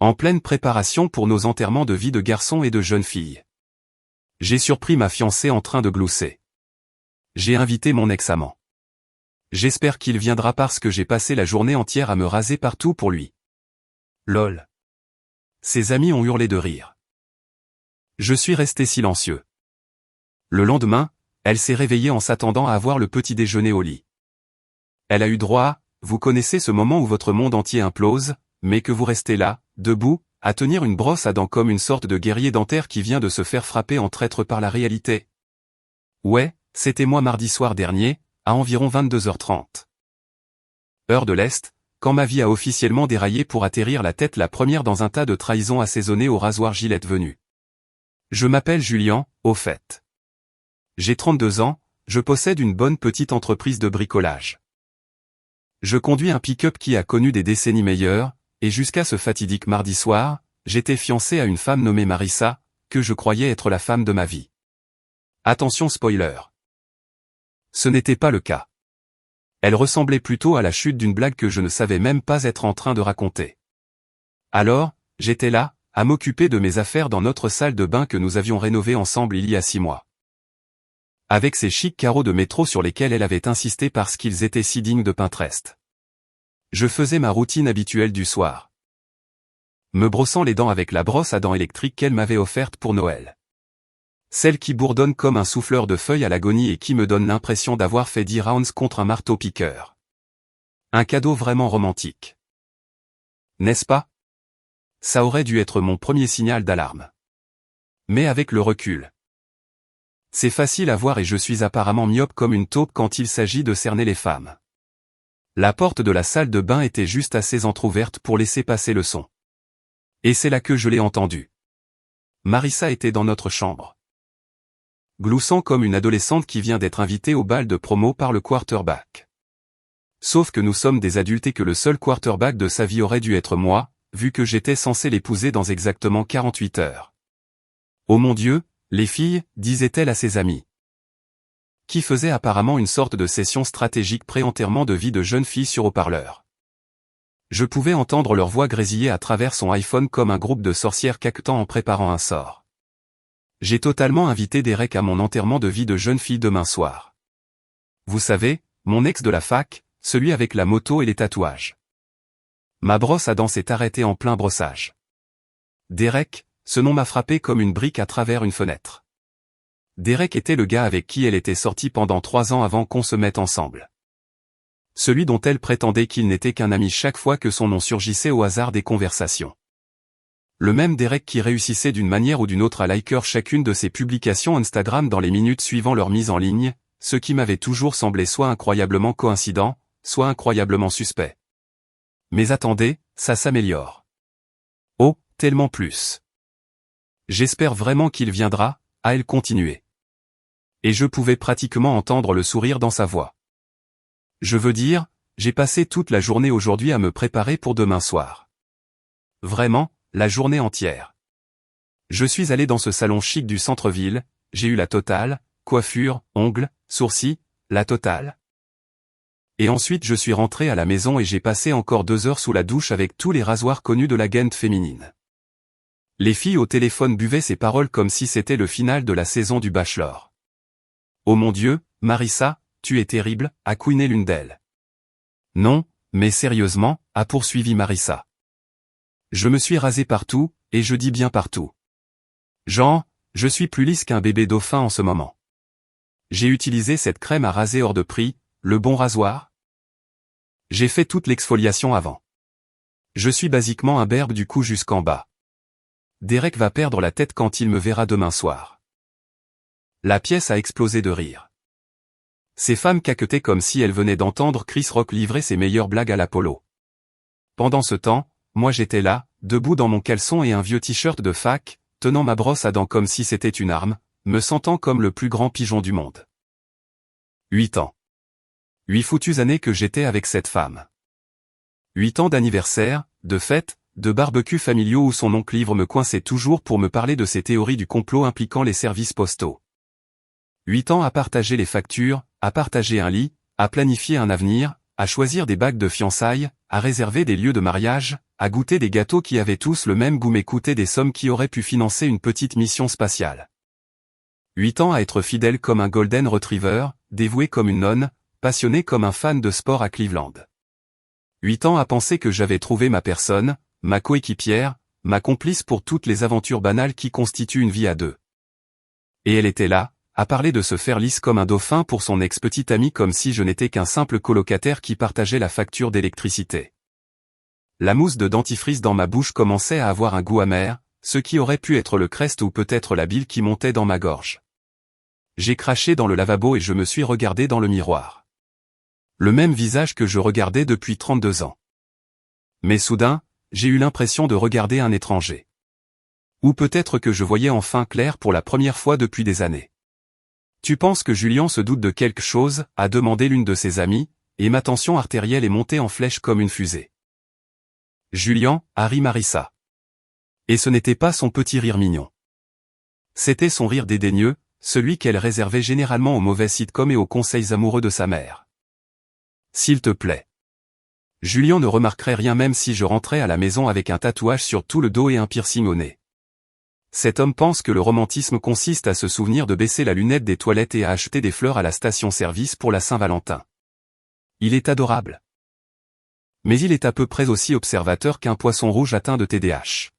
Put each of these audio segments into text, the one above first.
En pleine préparation pour nos enterrements de vie de garçon et de jeune fille. J'ai surpris ma fiancée en train de glousser. J'ai invité mon ex-amant. J'espère qu'il viendra parce que j'ai passé la journée entière à me raser partout pour lui. Lol. Ses amis ont hurlé de rire. Je suis resté silencieux. Le lendemain, elle s'est réveillée en s'attendant à avoir le petit déjeuner au lit. Elle a eu droit à, vous connaissez ce moment où votre monde entier implose, mais que vous restez là, debout, à tenir une brosse à dents comme une sorte de guerrier dentaire qui vient de se faire frapper en traître par la réalité. Ouais, c'était moi mardi soir dernier, à environ 22h30. Heure de l'Est, quand ma vie a officiellement déraillé pour atterrir la tête la première dans un tas de trahisons assaisonnées au rasoir Gillette venu. Je m'appelle Julien, au fait. J'ai 32 ans, je possède une bonne petite entreprise de bricolage. Je conduis un pick-up qui a connu des décennies meilleures, et jusqu'à ce fatidique mardi soir, j'étais fiancé à une femme nommée Marissa, que je croyais être la femme de ma vie. Attention spoiler. Ce n'était pas le cas. Elle ressemblait plutôt à la chute d'une blague que je ne savais même pas être en train de raconter. Alors, j'étais là, à m'occuper de mes affaires dans notre salle de bain que nous avions rénovée ensemble il y a 6 mois. Avec ces chics carreaux de métro sur lesquels elle avait insisté parce qu'ils étaient si dignes de Pinterest. Je faisais ma routine habituelle du soir. Me brossant les dents avec la brosse à dents électrique qu'elle m'avait offerte pour Noël. Celle qui bourdonne comme un souffleur de feuilles à l'agonie et qui me donne l'impression d'avoir fait 10 rounds contre un marteau-piqueur. Un cadeau vraiment romantique. N'est-ce pas? Ça aurait dû être mon premier signal d'alarme. Mais avec le recul. C'est facile à voir et je suis apparemment myope comme une taupe quand il s'agit de cerner les femmes. La porte de la salle de bain était juste assez entr'ouverte pour laisser passer le son. Et c'est là que je l'ai entendu. Marissa était dans notre chambre. Gloussant comme une adolescente qui vient d'être invitée au bal de promo par le quarterback. Sauf que nous sommes des adultes et que le seul quarterback de sa vie aurait dû être moi, vu que j'étais censé l'épouser dans exactement 48 heures. Oh mon Dieu, les filles, disait-elle à ses amis. Qui faisait apparemment une sorte de session stratégique pré-enterrement de vie de jeune fille sur haut-parleur. Je pouvais entendre leur voix grésiller à travers son iPhone comme un groupe de sorcières caquetant en préparant un sort. J'ai totalement invité Derek à mon enterrement de vie de jeune fille demain soir. Vous savez, mon ex de la fac, celui avec la moto et les tatouages. Ma brosse à dents s'est arrêtée en plein brossage. Derek, ce nom m'a frappé comme une brique à travers une fenêtre. Derek était le gars avec qui elle était sortie pendant 3 ans avant qu'on se mette ensemble. Celui dont elle prétendait qu'il n'était qu'un ami chaque fois que son nom surgissait au hasard des conversations. Le même Derek qui réussissait d'une manière ou d'une autre à liker chacune de ses publications Instagram dans les minutes suivant leur mise en ligne, ce qui m'avait toujours semblé soit incroyablement coïncident, soit incroyablement suspect. Mais attendez, ça s'améliore. Oh, tellement plus. J'espère vraiment qu'il viendra, a-elle continué. Et je pouvais pratiquement entendre le sourire dans sa voix. Je veux dire, j'ai passé toute la journée aujourd'hui à me préparer pour demain soir. Vraiment, la journée entière. Je suis allé dans ce salon chic du centre-ville, j'ai eu la totale, coiffure, ongles, sourcils, la totale. Et ensuite je suis rentré à la maison et j'ai passé encore 2 heures sous la douche avec tous les rasoirs connus de la gente féminine. Les filles au téléphone buvaient ces paroles comme si c'était le final de la saison du Bachelor. Oh mon Dieu, Marissa, tu es terrible, a couiné l'une d'elles. Non, mais sérieusement, a poursuivi Marissa. Je me suis rasé partout, et je dis bien partout. Genre, je suis plus lisse qu'un bébé dauphin en ce moment. J'ai utilisé cette crème à raser hors de prix, le bon rasoir. J'ai fait toute l'exfoliation avant. Je suis basiquement un berbe du cou jusqu'en bas. Derek va perdre la tête quand il me verra demain soir. La pièce a explosé de rire. Ces femmes caquetaient comme si elles venaient d'entendre Chris Rock livrer ses meilleures blagues à l'Apollo. Pendant ce temps, moi j'étais là, debout dans mon caleçon et un vieux t-shirt de fac, tenant ma brosse à dents comme si c'était une arme, me sentant comme le plus grand pigeon du monde. 8 ans. 8 foutues années que j'étais avec cette femme. 8 ans d'anniversaire, de fêtes, de barbecues familiaux où son oncle ivre me coinçait toujours pour me parler de ses théories du complot impliquant les services postaux. 8 ans à partager les factures, à partager un lit, à planifier un avenir, à choisir des bagues de fiançailles, à réserver des lieux de mariage, à goûter des gâteaux qui avaient tous le même goût mais coûtaient des sommes qui auraient pu financer une petite mission spatiale. 8 ans à être fidèle comme un golden retriever, dévoué comme une nonne, passionné comme un fan de sport à Cleveland. 8 ans à penser que j'avais trouvé ma personne, ma coéquipière, ma complice pour toutes les aventures banales qui constituent une vie à deux. Et elle était là, à parler de se faire lisse comme un dauphin pour son ex-petite amie comme si je n'étais qu'un simple colocataire qui partageait la facture d'électricité. La mousse de dentifrice dans ma bouche commençait à avoir un goût amer, ce qui aurait pu être le crest ou peut-être la bile qui montait dans ma gorge. J'ai craché dans le lavabo et je me suis regardé dans le miroir. Le même visage que je regardais depuis 32 ans. Mais soudain, j'ai eu l'impression de regarder un étranger. Ou peut-être que je voyais enfin clair pour la première fois depuis des années. Tu penses que Julien se doute de quelque chose, a demandé l'une de ses amies, et ma tension artérielle est montée en flèche comme une fusée. Julien, a ri Marissa. Et ce n'était pas son petit rire mignon. C'était son rire dédaigneux, celui qu'elle réservait généralement aux mauvais sitcoms et aux conseils amoureux de sa mère. S'il te plaît. Julien ne remarquerait rien même si je rentrais à la maison avec un tatouage sur tout le dos et un piercing au nez. Cet homme pense que le romantisme consiste à se souvenir de baisser la lunette des toilettes et à acheter des fleurs à la station-service pour la Saint-Valentin. Il est adorable. Mais il est à peu près aussi observateur qu'un poisson rouge atteint de TDAH.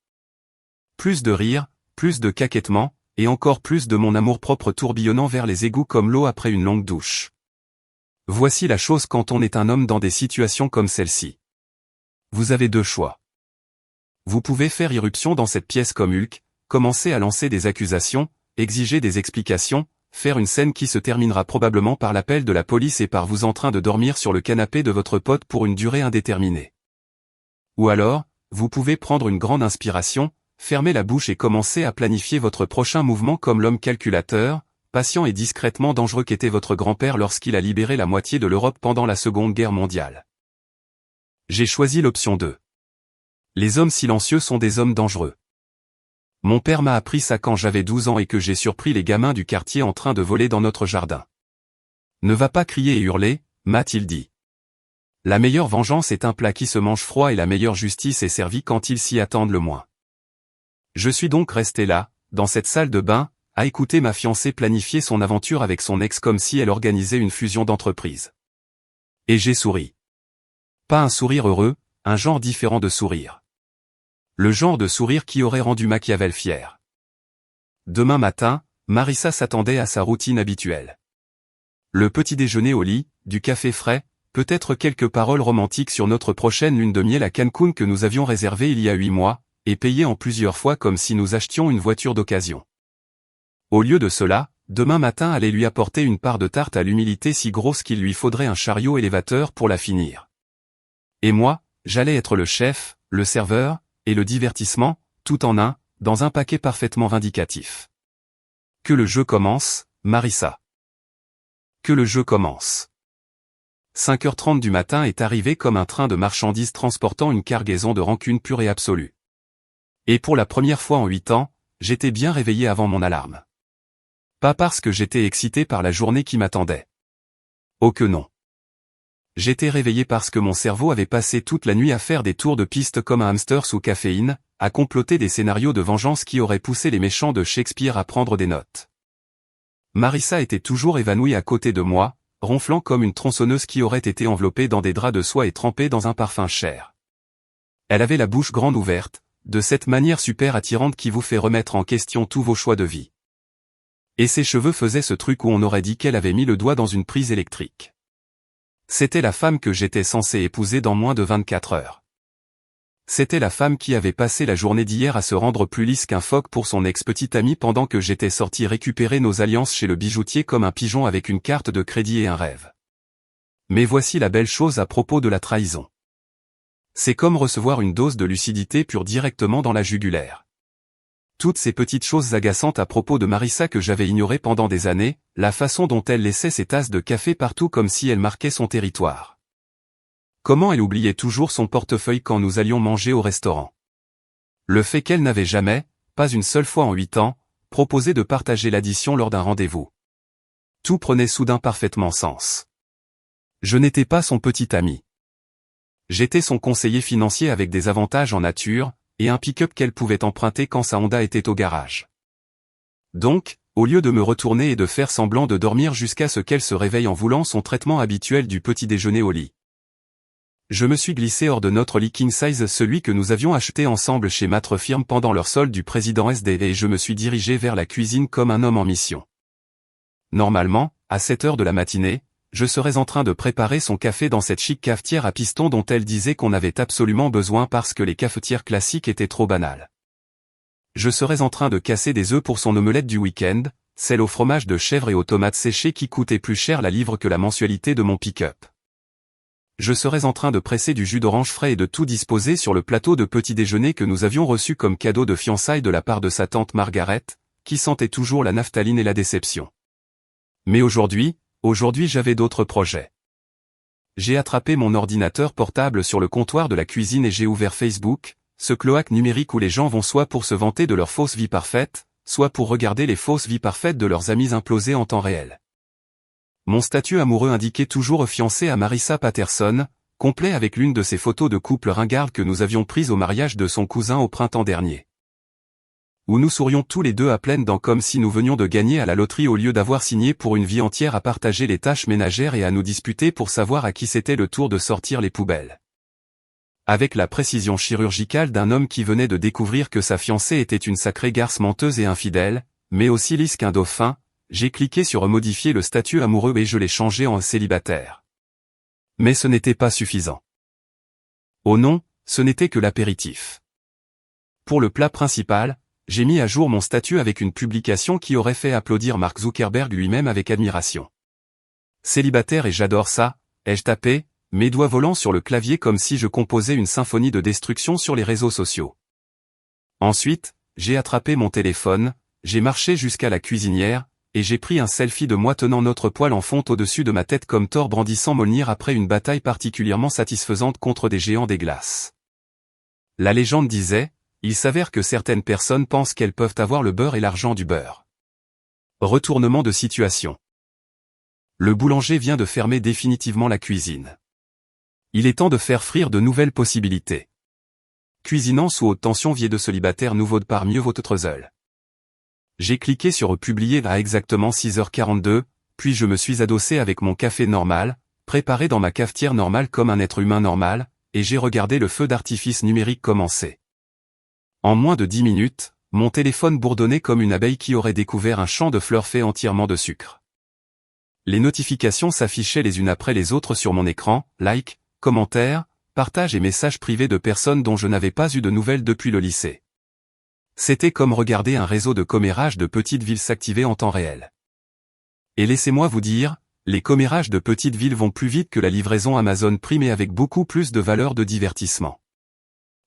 Plus de rire, plus de caquettement, et encore plus de mon amour-propre tourbillonnant vers les égouts comme l'eau après une longue douche. Voici la chose quand on est un homme dans des situations comme celle-ci. Vous avez deux choix. Vous pouvez faire irruption dans cette pièce comme Hulk, commencer à lancer des accusations, exiger des explications, faire une scène qui se terminera probablement par l'appel de la police et par vous en train de dormir sur le canapé de votre pote pour une durée indéterminée. Ou alors, vous pouvez prendre une grande inspiration, fermer la bouche et commencer à planifier votre prochain mouvement comme l'homme calculateur, patient et discrètement dangereux qu'était votre grand-père lorsqu'il a libéré la moitié de l'Europe pendant la Seconde Guerre mondiale. J'ai choisi l'option 2. Les hommes silencieux sont des hommes dangereux. Mon père m'a appris ça quand j'avais 12 ans et que j'ai surpris les gamins du quartier en train de voler dans notre jardin. Ne va pas crier et hurler, m'a-t-il dit. La meilleure vengeance est un plat qui se mange froid et la meilleure justice est servie quand ils s'y attendent le moins. Je suis donc resté là, dans cette salle de bain, à écouter ma fiancée planifier son aventure avec son ex comme si elle organisait une fusion d'entreprise. Et j'ai souri. Pas un sourire heureux, un genre différent de sourire. Le genre de sourire qui aurait rendu Machiavel fier. Demain matin, Marissa s'attendait à sa routine habituelle. Le petit déjeuner au lit, du café frais, peut-être quelques paroles romantiques sur notre prochaine lune de miel à Cancun que nous avions réservée il y a 8 mois, et payée en plusieurs fois comme si nous achetions une voiture d'occasion. Au lieu de cela, demain matin allait lui apporter une part de tarte à l'humilité si grosse qu'il lui faudrait un chariot élévateur pour la finir. Et moi, j'allais être le chef, le serveur, et le divertissement, tout en un, dans un paquet parfaitement vindicatif. Que le jeu commence, Marissa. Que le jeu commence. 5h30 du matin est arrivé comme un train de marchandises transportant une cargaison de rancune pure et absolue. Et pour la première fois en 8 ans, j'étais bien réveillé avant mon alarme. Pas parce que j'étais excité par la journée qui m'attendait. Oh que non. J'étais réveillé parce que mon cerveau avait passé toute la nuit à faire des tours de piste comme un hamster sous caféine, à comploter des scénarios de vengeance qui auraient poussé les méchants de Shakespeare à prendre des notes. Marissa était toujours évanouie à côté de moi, ronflant comme une tronçonneuse qui aurait été enveloppée dans des draps de soie et trempée dans un parfum cher. Elle avait la bouche grande ouverte, de cette manière super attirante qui vous fait remettre en question tous vos choix de vie. Et ses cheveux faisaient ce truc où on aurait dit qu'elle avait mis le doigt dans une prise électrique. C'était la femme que j'étais censé épouser dans moins de 24 heures. C'était la femme qui avait passé la journée d'hier à se rendre plus lisse qu'un phoque pour son ex-petite amie pendant que j'étais sorti récupérer nos alliances chez le bijoutier comme un pigeon avec une carte de crédit et un rêve. Mais voici la belle chose à propos de la trahison. C'est comme recevoir une dose de lucidité pure directement dans la jugulaire. Toutes ces petites choses agaçantes à propos de Marissa que j'avais ignorées pendant des années, la façon dont elle laissait ses tasses de café partout comme si elle marquait son territoire. Comment elle oubliait toujours son portefeuille quand nous allions manger au restaurant. Le fait qu'elle n'avait jamais, pas une seule fois en 8 ans, proposé de partager l'addition lors d'un rendez-vous. Tout prenait soudain parfaitement sens. Je n'étais pas son petit ami. J'étais son conseiller financier avec des avantages en nature, et un pick-up qu'elle pouvait emprunter quand sa Honda était au garage. Donc, au lieu de me retourner et de faire semblant de dormir jusqu'à ce qu'elle se réveille en voulant son traitement habituel du petit déjeuner au lit, je me suis glissé hors de notre lit king size, celui que nous avions acheté ensemble chez Matre Firme pendant leur solde du président SDV, et je me suis dirigé vers la cuisine comme un homme en mission. Normalement, à 7 heures de la matinée, je serais en train de préparer son café dans cette chic cafetière à piston dont elle disait qu'on avait absolument besoin parce que les cafetières classiques étaient trop banales. Je serais en train de casser des œufs pour son omelette du week-end, celle au fromage de chèvre et aux tomates séchées qui coûtait plus cher la livre que la mensualité de mon pick-up. Je serais en train de presser du jus d'orange frais et de tout disposer sur le plateau de petit déjeuner que nous avions reçu comme cadeau de fiançailles de la part de sa tante Margaret, qui sentait toujours la naphtaline et la déception. Mais aujourd'hui j'avais d'autres projets. J'ai attrapé mon ordinateur portable sur le comptoir de la cuisine et j'ai ouvert Facebook, ce cloaque numérique où les gens vont soit pour se vanter de leur fausse vie parfaite, soit pour regarder les fausses vies parfaites de leurs amis implosées en temps réel. Mon statut amoureux indiquait toujours fiancé à Marissa Patterson, complet avec l'une de ces photos de couple ringarde que nous avions prises au mariage de son cousin au printemps dernier. Où nous sourions tous les deux à pleines dents comme si nous venions de gagner à la loterie au lieu d'avoir signé pour une vie entière à partager les tâches ménagères et à nous disputer pour savoir à qui c'était le tour de sortir les poubelles. Avec la précision chirurgicale d'un homme qui venait de découvrir que sa fiancée était une sacrée garce menteuse et infidèle, mais aussi lisse qu'un dauphin, j'ai cliqué sur modifier le statut amoureux et je l'ai changé en célibataire. Mais ce n'était pas suffisant. Oh non, ce n'était que l'apéritif. Pour le plat principal, j'ai mis à jour mon statut avec une publication qui aurait fait applaudir Mark Zuckerberg lui-même avec admiration. Célibataire et j'adore ça, ai-je tapé, mes doigts volants sur le clavier comme si je composais une symphonie de destruction sur les réseaux sociaux. Ensuite, j'ai attrapé mon téléphone, j'ai marché jusqu'à la cuisinière, et j'ai pris un selfie de moi tenant notre poêle en fonte au-dessus de ma tête comme Thor brandissant Mjolnir après une bataille particulièrement satisfaisante contre des géants des glaces. La légende disait, il s'avère que certaines personnes pensent qu'elles peuvent avoir le beurre et l'argent du beurre. Retournement de situation. Le boulanger vient de fermer définitivement la cuisine. Il est temps de faire frire de nouvelles possibilités. Cuisinant sous haute tension vie de célibataire nouveau de par mieux votre seul. J'ai cliqué sur publier à exactement 6h42, puis je me suis adossé avec mon café normal, préparé dans ma cafetière normale comme un être humain normal, et j'ai regardé le feu d'artifice numérique commencer. En moins de 10 minutes, mon téléphone bourdonnait comme une abeille qui aurait découvert un champ de fleurs fait entièrement de sucre. Les notifications s'affichaient les unes après les autres sur mon écran, likes, commentaires, partages et messages privés de personnes dont je n'avais pas eu de nouvelles depuis le lycée. C'était comme regarder un réseau de commérages de petites villes s'activer en temps réel. Et laissez-moi vous dire, les commérages de petites villes vont plus vite que la livraison Amazon Prime et avec beaucoup plus de valeur de divertissement.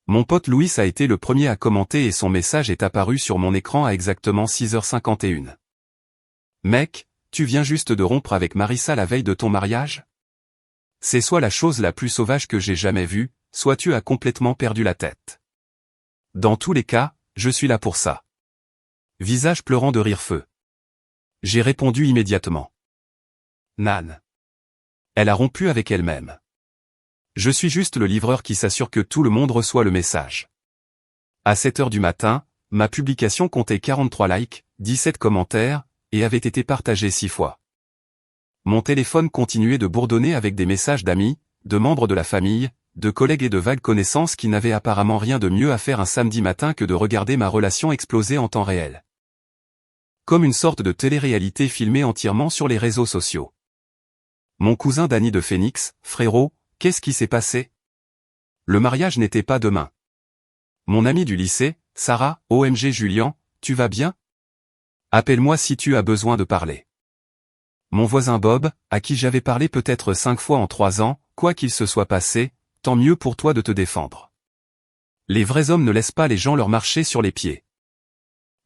Mon pote Louis a été le premier à commenter et son message est apparu sur mon écran à exactement 6h51. Mec, tu viens juste de rompre avec Marissa la veille de ton mariage? C'est soit la chose la plus sauvage que j'ai jamais vue, soit tu as complètement perdu la tête. Dans tous les cas, je suis là pour ça. Visage pleurant de rire feu. J'ai répondu immédiatement. Nan. Elle a rompu avec elle-même. Je suis juste le livreur qui s'assure que tout le monde reçoit le message. À 7 heures du matin, ma publication comptait 43 likes, 17 commentaires, et avait été partagée 6 fois. Mon téléphone continuait de bourdonner avec des messages d'amis, de membres de la famille, de collègues et de vagues connaissances qui n'avaient apparemment rien de mieux à faire un samedi matin que de regarder ma relation exploser en temps réel. Comme une sorte de télé-réalité filmée entièrement sur les réseaux sociaux. Mon cousin Danny de Phoenix, frérot, qu'est-ce qui s'est passé? Le mariage n'était pas demain. Mon ami du lycée, Sarah, OMG Julien, tu vas bien? Appelle-moi si tu as besoin de parler. Mon voisin Bob, à qui j'avais parlé peut-être 5 fois en 3 ans, quoi qu'il se soit passé, tant mieux pour toi de te défendre. Les vrais hommes ne laissent pas les gens leur marcher sur les pieds.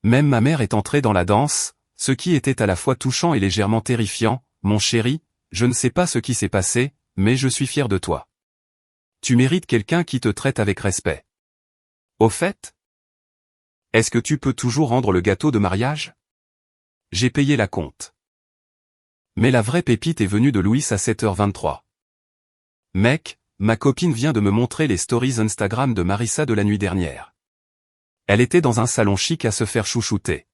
Même ma mère est entrée dans la danse, ce qui était à la fois touchant et légèrement terrifiant. Mon chéri, je ne sais pas ce qui s'est passé, mais je suis fier de toi. Tu mérites quelqu'un qui te traite avec respect. Au fait, est-ce que tu peux toujours rendre le gâteau de mariage? J'ai payé la compte. Mais la vraie pépite est venue de Louis à 7h23. Mec, ma copine vient de me montrer les stories Instagram de Marissa de la nuit dernière. Elle était dans un salon chic à se faire chouchouter.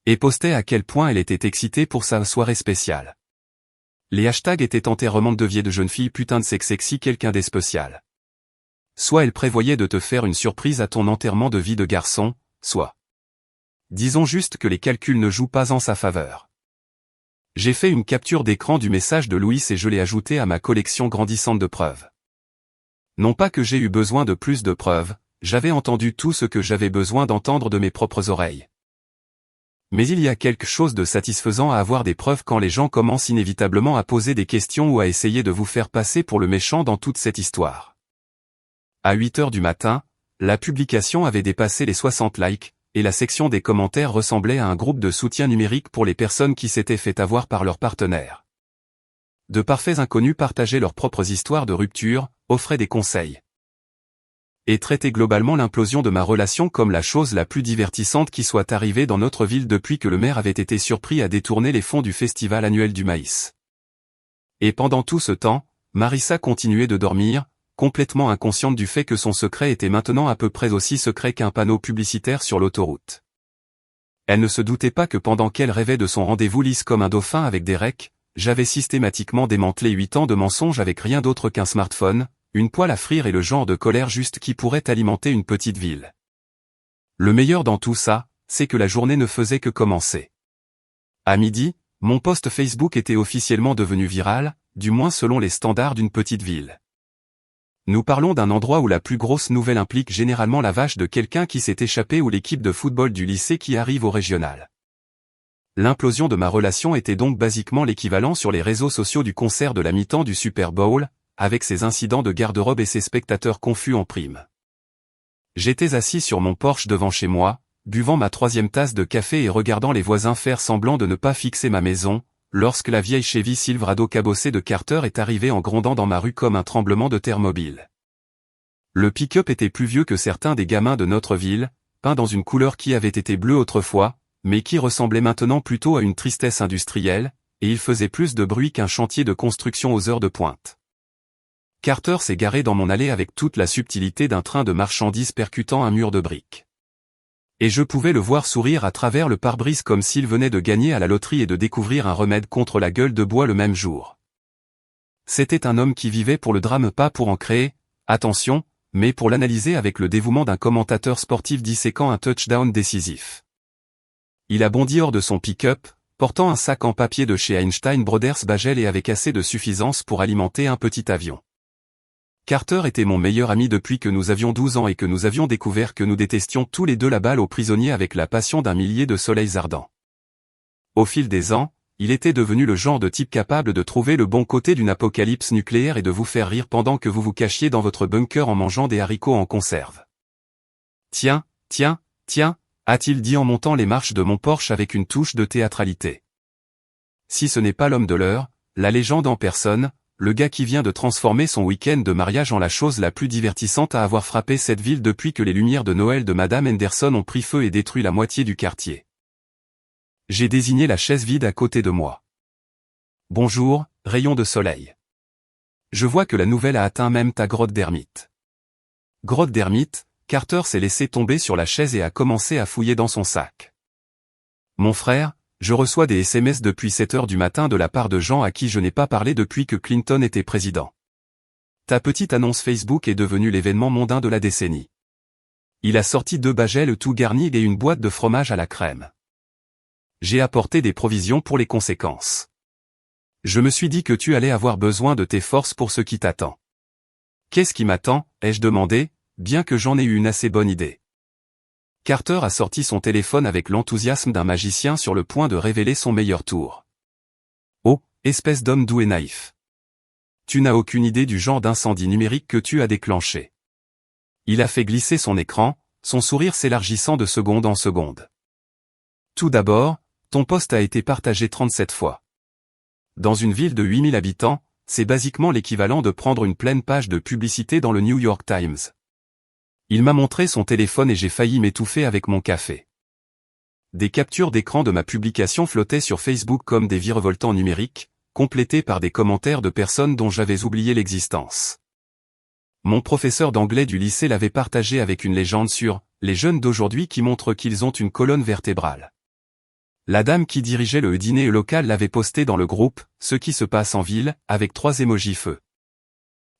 Et postait à quel point elle était excitée pour sa soirée spéciale. Les hashtags étaient enterrement de vie de jeune fille putain de sexe sexy quelqu'un des spécial. Soit elle prévoyait de te faire une surprise à ton enterrement de vie de garçon, soit. Disons juste que les calculs ne jouent pas en sa faveur. J'ai fait une capture d'écran du message de Louis et je l'ai ajouté à ma collection grandissante de preuves. Non pas que j'ai eu besoin de plus de preuves, j'avais entendu tout ce que j'avais besoin d'entendre de mes propres oreilles. Mais il y a quelque chose de satisfaisant à avoir des preuves quand les gens commencent inévitablement à poser des questions ou à essayer de vous faire passer pour le méchant dans toute cette histoire. À 8 heures du matin, la publication avait dépassé les 60 likes, et la section des commentaires ressemblait à un groupe de soutien numérique pour les personnes qui s'étaient fait avoir par leurs partenaires. De parfaits inconnus partageaient leurs propres histoires de rupture, offraient des conseils. Et traitaient globalement l'implosion de ma relation comme la chose la plus divertissante qui soit arrivée dans notre ville depuis que le maire avait été surpris à détourner les fonds du festival annuel du maïs. Et pendant tout ce temps, Marissa continuait de dormir, complètement inconsciente du fait que son secret était maintenant à peu près aussi secret qu'un panneau publicitaire sur l'autoroute. Elle ne se doutait pas que pendant qu'elle rêvait de son rendez-vous lisse comme un dauphin avec des recs, j'avais systématiquement démantelé 8 ans de mensonges avec rien d'autre qu'un smartphone, une poêle à frire et le genre de colère juste qui pourrait alimenter une petite ville. Le meilleur dans tout ça, c'est que la journée ne faisait que commencer. À midi, mon post Facebook était officiellement devenu viral, du moins selon les standards d'une petite ville. Nous parlons d'un endroit où la plus grosse nouvelle implique généralement la vache de quelqu'un qui s'est échappé ou l'équipe de football du lycée qui arrive au régional. L'implosion de ma relation était donc basiquement l'équivalent sur les réseaux sociaux du concert de la mi-temps du Super Bowl, avec ses incidents de garde-robe et ses spectateurs confus en prime. J'étais assis sur mon porche devant chez moi, buvant ma 3e tasse de café et regardant les voisins faire semblant de ne pas fixer ma maison, lorsque la vieille Chevy Silverado cabossée de Carter est arrivée en grondant dans ma rue comme un tremblement de terre mobile. Le pick-up était plus vieux que certains des gamins de notre ville, peint dans une couleur qui avait été bleue autrefois, mais qui ressemblait maintenant plutôt à une tristesse industrielle, et il faisait plus de bruit qu'un chantier de construction aux heures de pointe. Carter s'est garé dans mon allée avec toute la subtilité d'un train de marchandises percutant un mur de briques. Et je pouvais le voir sourire à travers le pare-brise comme s'il venait de gagner à la loterie et de découvrir un remède contre la gueule de bois le même jour. C'était un homme qui vivait pour le drame, pas pour en créer, attention, mais pour l'analyser avec le dévouement d'un commentateur sportif disséquant un touchdown décisif. Il a bondi hors de son pick-up, portant un sac en papier de chez Einstein Brothers Bagel et avec assez de suffisance pour alimenter un petit avion. Carter était mon meilleur ami depuis que nous avions 12 ans et que nous avions découvert que nous détestions tous les deux la balle aux prisonniers avec la passion d'un millier de soleils ardents. Au fil des ans, il était devenu le genre de type capable de trouver le bon côté d'une apocalypse nucléaire et de vous faire rire pendant que vous vous cachiez dans votre bunker en mangeant des haricots en conserve. Tiens, a-t-il dit en montant les marches de mon Porsche avec une touche de théâtralité. Si ce n'est pas l'homme de l'heure, la légende en personne, le gars qui vient de transformer son week-end de mariage en la chose la plus divertissante à avoir frappé cette ville depuis que les lumières de Noël de Madame Henderson ont pris feu et détruit la moitié du quartier. J'ai désigné la chaise vide à côté de moi. Bonjour, rayon de soleil. Je vois que la nouvelle a atteint même ta grotte d'ermite. Grotte d'ermite, Carter s'est laissé tomber sur la chaise et a commencé à fouiller dans son sac. Mon frère, je reçois des SMS depuis 7 heures du matin de la part de gens à qui je n'ai pas parlé depuis que Clinton était président. Ta petite annonce Facebook est devenue l'événement mondain de la décennie. Il a sorti 2 bagels tout garnis et une boîte de fromage à la crème. J'ai apporté des provisions pour les conséquences. Je me suis dit que tu allais avoir besoin de tes forces pour ce qui t'attend. Qu'est-ce qui m'attend, ai-je demandé, bien que j'en ai eu une assez bonne idée. Carter a sorti son téléphone avec l'enthousiasme d'un magicien sur le point de révéler son meilleur tour. Oh, espèce d'homme doux et naïf. Tu n'as aucune idée du genre d'incendie numérique que tu as déclenché. Il a fait glisser son écran, son sourire s'élargissant de seconde en seconde. Tout d'abord, ton post a été partagé 37 fois. Dans une ville de 8000 habitants, c'est basiquement l'équivalent de prendre une pleine page de publicité dans le New York Times. Il m'a montré son téléphone et j'ai failli m'étouffer avec mon café. Des captures d'écran de ma publication flottaient sur Facebook comme des virevoltants numériques, complétés par des commentaires de personnes dont j'avais oublié l'existence. Mon professeur d'anglais du lycée l'avait partagé avec une légende sur les jeunes d'aujourd'hui qui montrent qu'ils ont une colonne vertébrale. La dame qui dirigeait le dîner local l'avait posté dans le groupe « Ce qui se passe en ville » avec 3 émojis feu.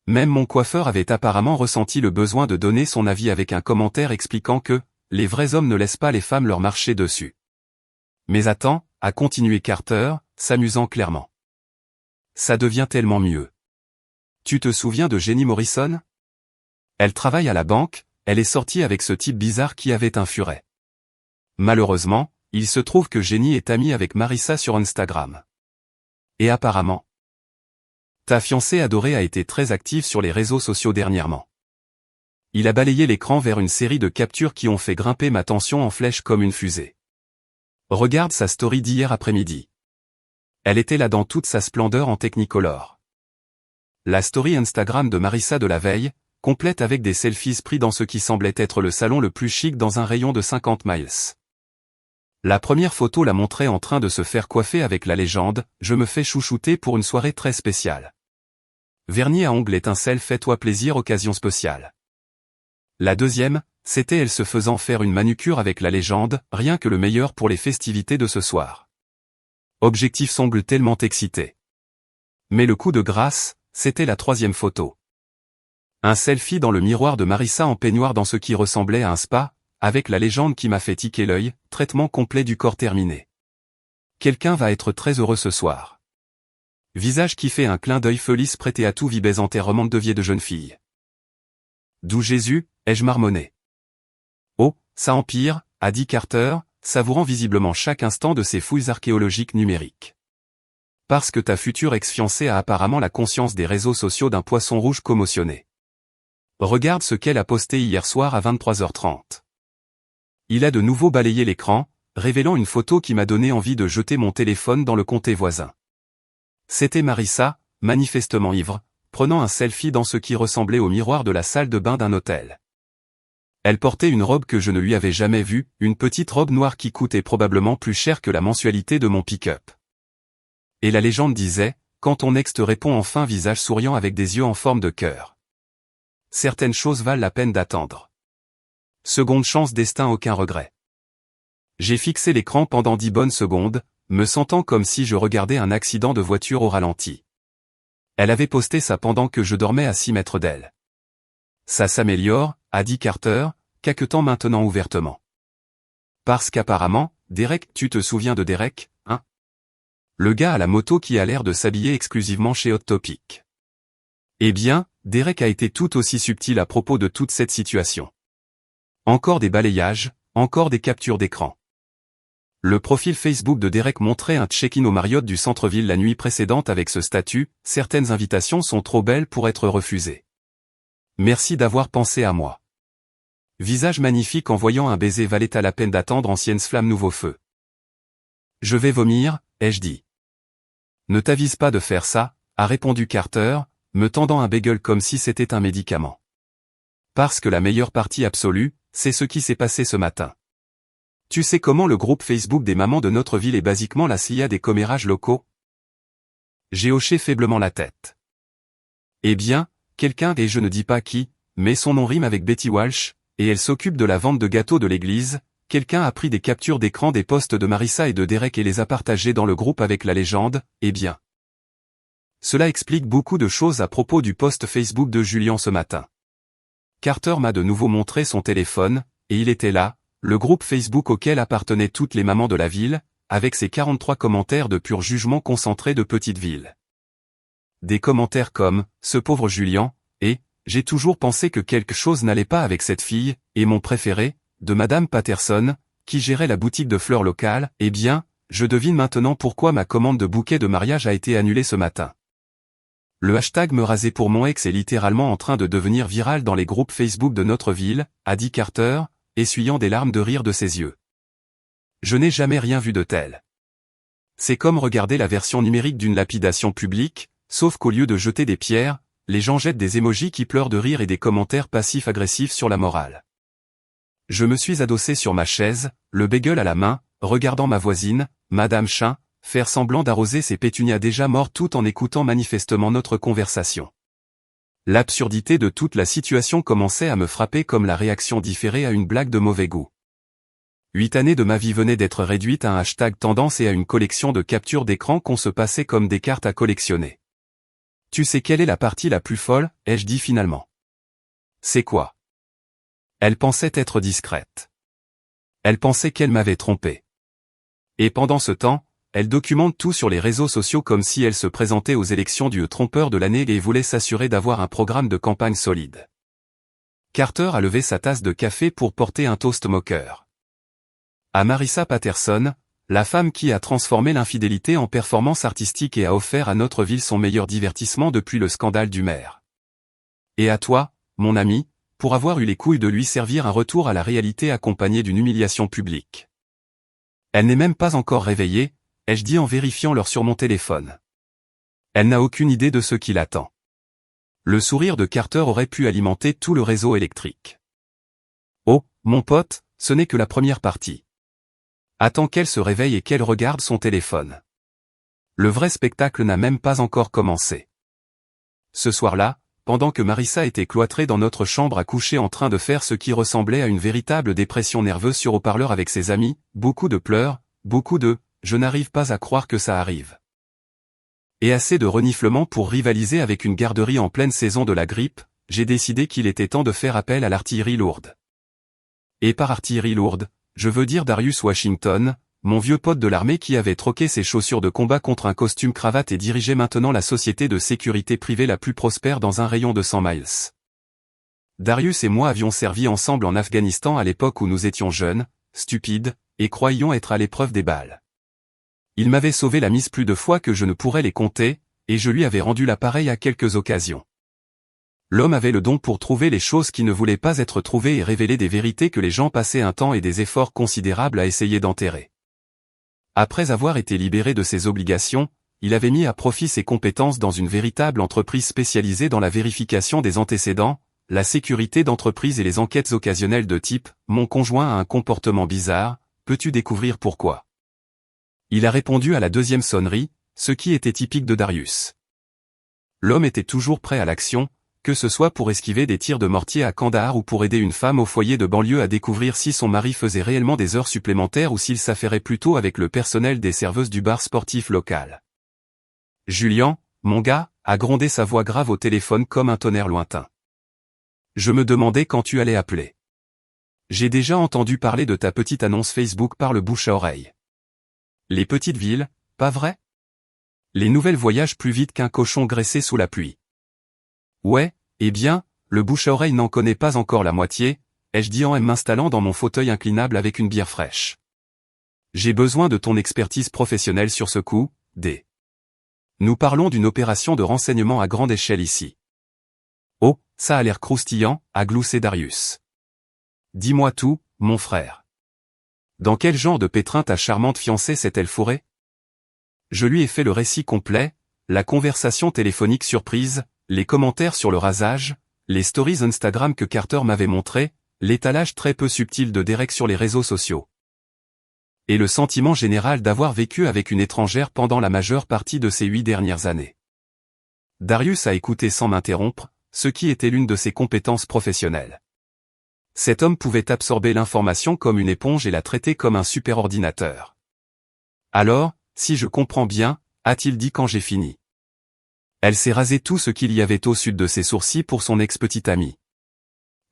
Même mon coiffeur avait apparemment ressenti le besoin de donner son avis avec un commentaire expliquant que « les vrais hommes ne laissent pas les femmes leur marcher dessus ». Mais attends, a continué Carter, s'amusant clairement. Ça devient tellement mieux. Tu te souviens de Jenny Morrison? Elle travaille à la banque, elle est sortie avec ce type bizarre qui avait un furet. Malheureusement, il se trouve que Jenny est amie avec Marissa sur Instagram. Et apparemment, ta fiancée adorée a été très active sur les réseaux sociaux dernièrement. Il a balayé l'écran vers une série de captures qui ont fait grimper ma tension en flèche comme une fusée. Regarde sa story d'hier après-midi. Elle était là dans toute sa splendeur en Technicolor. La story Instagram de Marissa de la veille, complète avec des selfies pris dans ce qui semblait être le salon le plus chic dans un rayon de 50 miles. La première photo la montrait en train de se faire coiffer avec la légende « Je me fais chouchouter pour une soirée très spéciale ». Vernis à ongles étincelle fais-toi plaisir occasion spéciale. La deuxième, c'était elle se faisant faire une manucure avec la légende « Rien que le meilleur pour les festivités de ce soir ». Objectif semble tellement excité. Mais le coup de grâce, c'était la troisième photo. Un selfie dans le miroir de Marissa en peignoir dans ce qui ressemblait à un spa, avec la légende qui m'a fait tiquer l'œil, traitement complet du corps terminé. Quelqu'un va être très heureux ce soir. Visage qui fait un clin d'œil felice prêté à tout vibes enterrement de vie de jeune fille. D'où Jésus, ai-je marmonné. Oh, ça empire, a dit Carter, savourant visiblement chaque instant de ces fouilles archéologiques numériques. Parce que ta future ex-fiancée a apparemment la conscience des réseaux sociaux d'un poisson rouge commotionné. Regarde ce qu'elle a posté hier soir à 23h30. Il a de nouveau balayé l'écran, révélant une photo qui m'a donné envie de jeter mon téléphone dans le comté voisin. C'était Marissa, manifestement ivre, prenant un selfie dans ce qui ressemblait au miroir de la salle de bain d'un hôtel. Elle portait une robe que je ne lui avais jamais vue, une petite robe noire qui coûtait probablement plus cher que la mensualité de mon pick-up. Et la légende disait, quand ton ex te répond enfin visage souriant avec des yeux en forme de cœur. Certaines choses valent la peine d'attendre. Seconde chance destin aucun regret. J'ai fixé l'écran pendant 10 bonnes secondes, me sentant comme si je regardais un accident de voiture au ralenti. Elle avait posté ça pendant que je dormais à 6 mètres d'elle. Ça s'améliore, a dit Carter, caquetant maintenant ouvertement. Parce qu'apparemment, Derek, tu te souviens de Derek, hein? Le gars à la moto qui a l'air de s'habiller exclusivement chez Hot Topic. Eh bien, Derek a été tout aussi subtil à propos de toute cette situation. Encore des balayages, encore des captures d'écran. Le profil Facebook de Derek montrait un check-in au Marriott du centre-ville la nuit précédente avec ce statut, certaines invitations sont trop belles pour être refusées. Merci d'avoir pensé à moi. Visage magnifique en voyant un baiser valait à la peine d'attendre ancienne flamme nouveau feu. Je vais vomir, ai-je dit. Ne t'avise pas de faire ça, a répondu Carter, me tendant un bagel comme si c'était un médicament. Parce que la meilleure partie absolue, c'est ce qui s'est passé ce matin. Tu sais comment le groupe Facebook des mamans de notre ville est basiquement la CIA des commérages locaux? J'ai hoché faiblement la tête. Eh bien, quelqu'un, et je ne dis pas qui, mais son nom rime avec Betty Walsh, et elle s'occupe de la vente de gâteaux de l'église, quelqu'un a pris des captures d'écran des posts de Marissa et de Derek et les a partagés dans le groupe avec la légende, eh bien. Cela explique beaucoup de choses à propos du post Facebook de Julien ce matin. Carter m'a de nouveau montré son téléphone, et il était là, le groupe Facebook auquel appartenaient toutes les mamans de la ville, avec ses 43 commentaires de pur jugement concentrés de petite ville. Des commentaires comme « Ce pauvre Julien » et « J'ai toujours pensé que quelque chose n'allait pas avec cette fille » et mon préféré, de Madame Patterson, qui gérait la boutique de fleurs locale, eh bien, je devine maintenant pourquoi ma commande de bouquet de mariage a été annulée ce matin. Le hashtag me raser pour mon ex est littéralement en train de devenir viral dans les groupes Facebook de notre ville, a dit Carter, essuyant des larmes de rire de ses yeux. Je n'ai jamais rien vu de tel. C'est comme regarder la version numérique d'une lapidation publique, sauf qu'au lieu de jeter des pierres, les gens jettent des émojis qui pleurent de rire et des commentaires passifs-agressifs sur la morale. Je me suis adossé sur ma chaise, le bagel à la main, regardant ma voisine, Madame Chin, faire semblant d'arroser ses pétunias déjà mortes tout en écoutant manifestement notre conversation. L'absurdité de toute la situation commençait à me frapper comme la réaction différée à une blague de mauvais goût. 8 années de ma vie venaient d'être réduites à un hashtag tendance et à une collection de captures d'écran qu'on se passait comme des cartes à collectionner. Tu sais quelle est la partie la plus folle, ai-je dit finalement. C'est quoi? Elle pensait être discrète. Elle pensait qu'elle m'avait trompé. Et pendant ce temps, elle documente tout sur les réseaux sociaux comme si elle se présentait aux élections du trompeur de l'année et voulait s'assurer d'avoir un programme de campagne solide. Carter a levé sa tasse de café pour porter un toast moqueur. À Marissa Patterson, la femme qui a transformé l'infidélité en performance artistique et a offert à notre ville son meilleur divertissement depuis le scandale du maire. Et à toi, mon ami, pour avoir eu les couilles de lui servir un retour à la réalité accompagné d'une humiliation publique. Elle n'est même pas encore réveillée, ai-je dit en vérifiant l'heure sur mon téléphone. Elle n'a aucune idée de ce qui l'attend. Le sourire de Carter aurait pu alimenter tout le réseau électrique. Oh, mon pote, ce n'est que la première partie. Attends qu'elle se réveille et qu'elle regarde son téléphone. Le vrai spectacle n'a même pas encore commencé. Ce soir-là, pendant que Marissa était cloîtrée dans notre chambre à coucher en train de faire ce qui ressemblait à une véritable dépression nerveuse sur haut-parleur avec ses amis, beaucoup de pleurs, beaucoup de « je n'arrive pas à croire que ça arrive ». Et assez de reniflements pour rivaliser avec une garderie en pleine saison de la grippe, j'ai décidé qu'il était temps de faire appel à l'artillerie lourde. Et par artillerie lourde, je veux dire Darius Washington, mon vieux pote de l'armée qui avait troqué ses chaussures de combat contre un costume cravate et dirigeait maintenant la société de sécurité privée la plus prospère dans un rayon de 100 miles. Darius et moi avions servi ensemble en Afghanistan à l'époque où nous étions jeunes, stupides, et croyions être à l'épreuve des balles. Il m'avait sauvé la mise plus de fois que je ne pourrais les compter, et je lui avais rendu l'appareil à quelques occasions. L'homme avait le don pour trouver les choses qui ne voulaient pas être trouvées et révéler des vérités que les gens passaient un temps et des efforts considérables à essayer d'enterrer. Après avoir été libéré de ses obligations, il avait mis à profit ses compétences dans une véritable entreprise spécialisée dans la vérification des antécédents, la sécurité d'entreprise et les enquêtes occasionnelles de type « Mon conjoint a un comportement bizarre, peux-tu découvrir pourquoi ?» Il a répondu à la deuxième sonnerie, ce qui était typique de Darius. L'homme était toujours prêt à l'action, que ce soit pour esquiver des tirs de mortier à Kandahar ou pour aider une femme au foyer de banlieue à découvrir si son mari faisait réellement des heures supplémentaires ou s'il s'affairait plutôt avec le personnel des serveuses du bar sportif local. Julian, mon gars, a grondé sa voix grave au téléphone comme un tonnerre lointain. Je me demandais quand tu allais appeler. J'ai déjà entendu parler de ta petite annonce Facebook par le bouche à oreille. Les petites villes, pas vrai? Les nouvelles voyagent plus vite qu'un cochon graissé sous la pluie. Ouais, eh bien, le bouche à oreille n'en connaît pas encore la moitié, ai-je dit en m'installant dans mon fauteuil inclinable avec une bière fraîche. J'ai besoin de ton expertise professionnelle sur ce coup, D. Nous parlons d'une opération de renseignement à grande échelle ici. Oh, ça a l'air croustillant, a gloussé Darius. Dis-moi tout, mon frère. Dans quel genre de pétrin ta charmante fiancée s'est-elle fourrée? Je lui ai fait le récit complet, la conversation téléphonique surprise, les commentaires sur le rasage, les stories Instagram que Carter m'avait montré, l'étalage très peu subtil de Derek sur les réseaux sociaux. Et le sentiment général d'avoir vécu avec une étrangère pendant la majeure partie de ces 8 dernières années. Darius a écouté sans m'interrompre, ce qui était l'une de ses compétences professionnelles. Cet homme pouvait absorber l'information comme une éponge et la traiter comme un superordinateur. Alors, si je comprends bien, a-t-il dit quand j'ai fini. Elle s'est rasé tout ce qu'il y avait au sud de ses sourcils pour son ex-petite amie.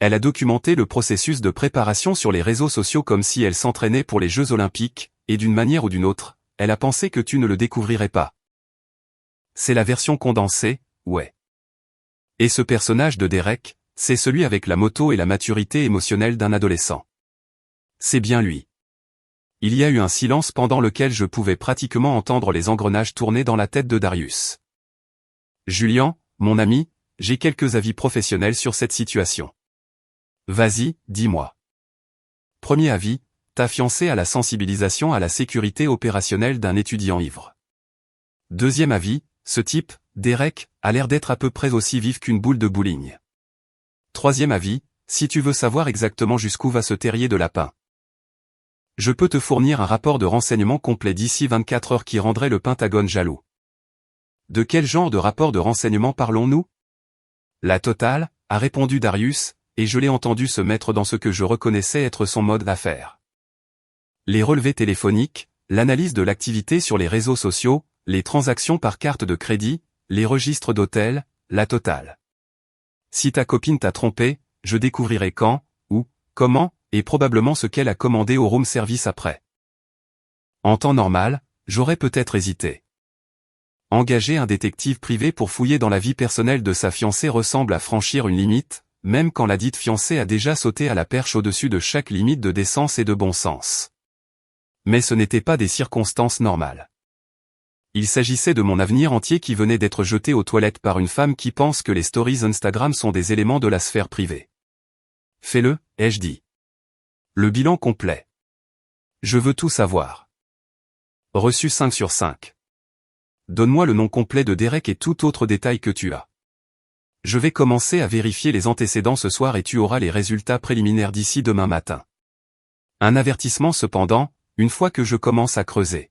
Elle a documenté le processus de préparation sur les réseaux sociaux comme si elle s'entraînait pour les Jeux Olympiques, et d'une manière ou d'une autre, elle a pensé que tu ne le découvrirais pas. C'est la version condensée, ouais. Et ce personnage de Derek, c'est celui avec la moto et la maturité émotionnelle d'un adolescent. C'est bien lui. Il y a eu un silence pendant lequel je pouvais pratiquement entendre les engrenages tourner dans la tête de Darius. Julian, mon ami, j'ai quelques avis professionnels sur cette situation. Vas-y, dis-moi. Premier avis, ta fiancée a la sensibilisation à la sécurité opérationnelle d'un étudiant ivre. Deuxième avis, ce type, Derek, a l'air d'être à peu près aussi vif qu'une boule de bowling. Troisième avis, si tu veux savoir exactement jusqu'où va ce terrier de lapin. Je peux te fournir un rapport de renseignement complet d'ici 24 heures qui rendrait le Pentagone jaloux. De quel genre de rapport de renseignement parlons-nous? La totale, a répondu Darius, et je l'ai entendu se mettre dans ce que je reconnaissais être son mode d'affaires. Les relevés téléphoniques, l'analyse de l'activité sur les réseaux sociaux, les transactions par carte de crédit, les registres d'hôtel, la totale. Si ta copine t'a trompé, je découvrirai quand, où, comment, et probablement ce qu'elle a commandé au room service après. En temps normal, j'aurais peut-être hésité. Engager un détective privé pour fouiller dans la vie personnelle de sa fiancée ressemble à franchir une limite, même quand la dite fiancée a déjà sauté à la perche au-dessus de chaque limite de décence et de bon sens. Mais ce n'était pas des circonstances normales. Il s'agissait de mon avenir entier qui venait d'être jeté aux toilettes par une femme qui pense que les stories Instagram sont des éléments de la sphère privée. Fais-le, ai-je dit. Le bilan complet. Je veux tout savoir. Reçu 5 sur 5. Donne-moi le nom complet de Derek et tout autre détail que tu as. Je vais commencer à vérifier les antécédents ce soir et tu auras les résultats préliminaires d'ici demain matin. Un avertissement cependant, une fois que je commence à creuser.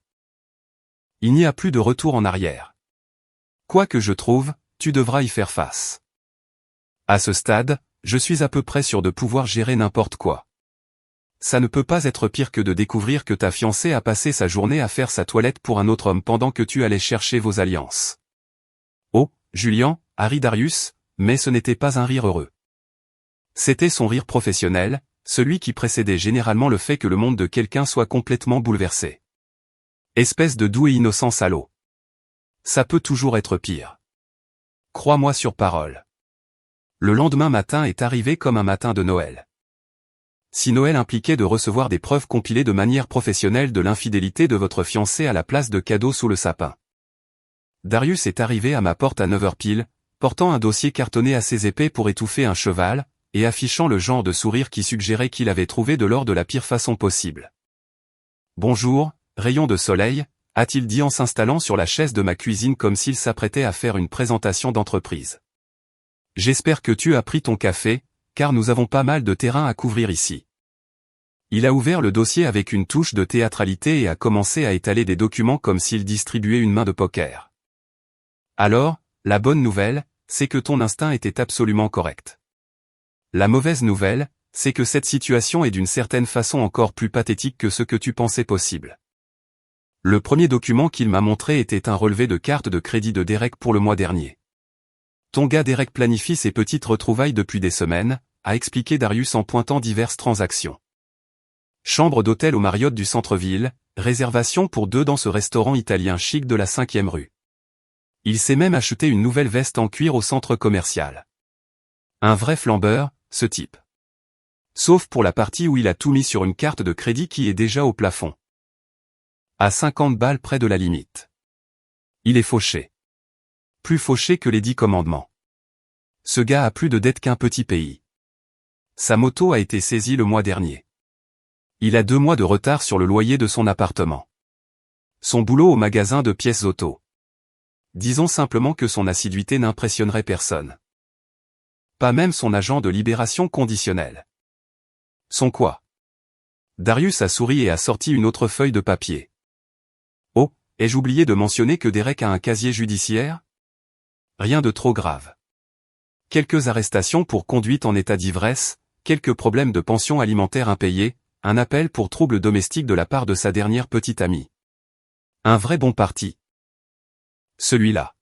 Il n'y a plus de retour en arrière. Quoi que je trouve, tu devras y faire face. À ce stade, je suis à peu près sûr de pouvoir gérer n'importe quoi. Ça ne peut pas être pire que de découvrir que ta fiancée a passé sa journée à faire sa toilette pour un autre homme pendant que tu allais chercher vos alliances. Oh, Julian, a ri Darius, mais ce n'était pas un rire heureux. C'était son rire professionnel, celui qui précédait généralement le fait que le monde de quelqu'un soit complètement bouleversé. Espèce de doux et innocent salaud. Ça peut toujours être pire. Crois-moi sur parole. Le lendemain matin est arrivé comme un matin de Noël. Si Noël impliquait de recevoir des preuves compilées de manière professionnelle de l'infidélité de votre fiancé à la place de cadeaux sous le sapin. Darius est arrivé à ma porte à 9h pile, portant un dossier cartonné assez épais pour étouffer un cheval, et affichant le genre de sourire qui suggérait qu'il avait trouvé de l'or de la pire façon possible. « Bonjour, rayon de soleil », a-t-il dit en s'installant sur la chaise de ma cuisine comme s'il s'apprêtait à faire une présentation d'entreprise. « J'espère que tu as pris ton café, car nous avons pas mal de terrain à couvrir ici. » Il a ouvert le dossier avec une touche de théâtralité et a commencé à étaler des documents comme s'il distribuait une main de poker. « Alors, la bonne nouvelle, c'est que ton instinct était absolument correct. La mauvaise nouvelle, c'est que cette situation est d'une certaine façon encore plus pathétique que ce que tu pensais possible. » Le premier document qu'il m'a montré était un relevé de carte de crédit de Derek pour le mois dernier. Ton gars Derek planifie ses petites retrouvailles depuis des semaines, a expliqué Darius en pointant diverses transactions. Chambre d'hôtel au Marriott du centre-ville, réservation pour 2 dans ce restaurant italien chic de la 5e rue. Il s'est même acheté une nouvelle veste en cuir au centre commercial. Un vrai flambeur, ce type. Sauf pour la partie où il a tout mis sur une carte de crédit qui est déjà au plafond. À 50 balles près de la limite. Il est fauché. Plus fauché que les 10 commandements. Ce gars a plus de dettes qu'un petit pays. Sa moto a été saisie le mois dernier. Il a 2 mois de retard sur le loyer de son appartement. Son boulot au magasin de pièces auto. Disons simplement que son assiduité n'impressionnerait personne. Pas même son agent de libération conditionnelle. Son quoi? Darius a souri et a sorti une autre feuille de papier. Oh, ai-je oublié de mentionner que Derek a un casier judiciaire? Rien de trop grave. Quelques arrestations pour conduite en état d'ivresse, quelques problèmes de pension alimentaire impayés, un appel pour troubles domestiques de la part de sa dernière petite amie. Un vrai bon parti. Celui-là.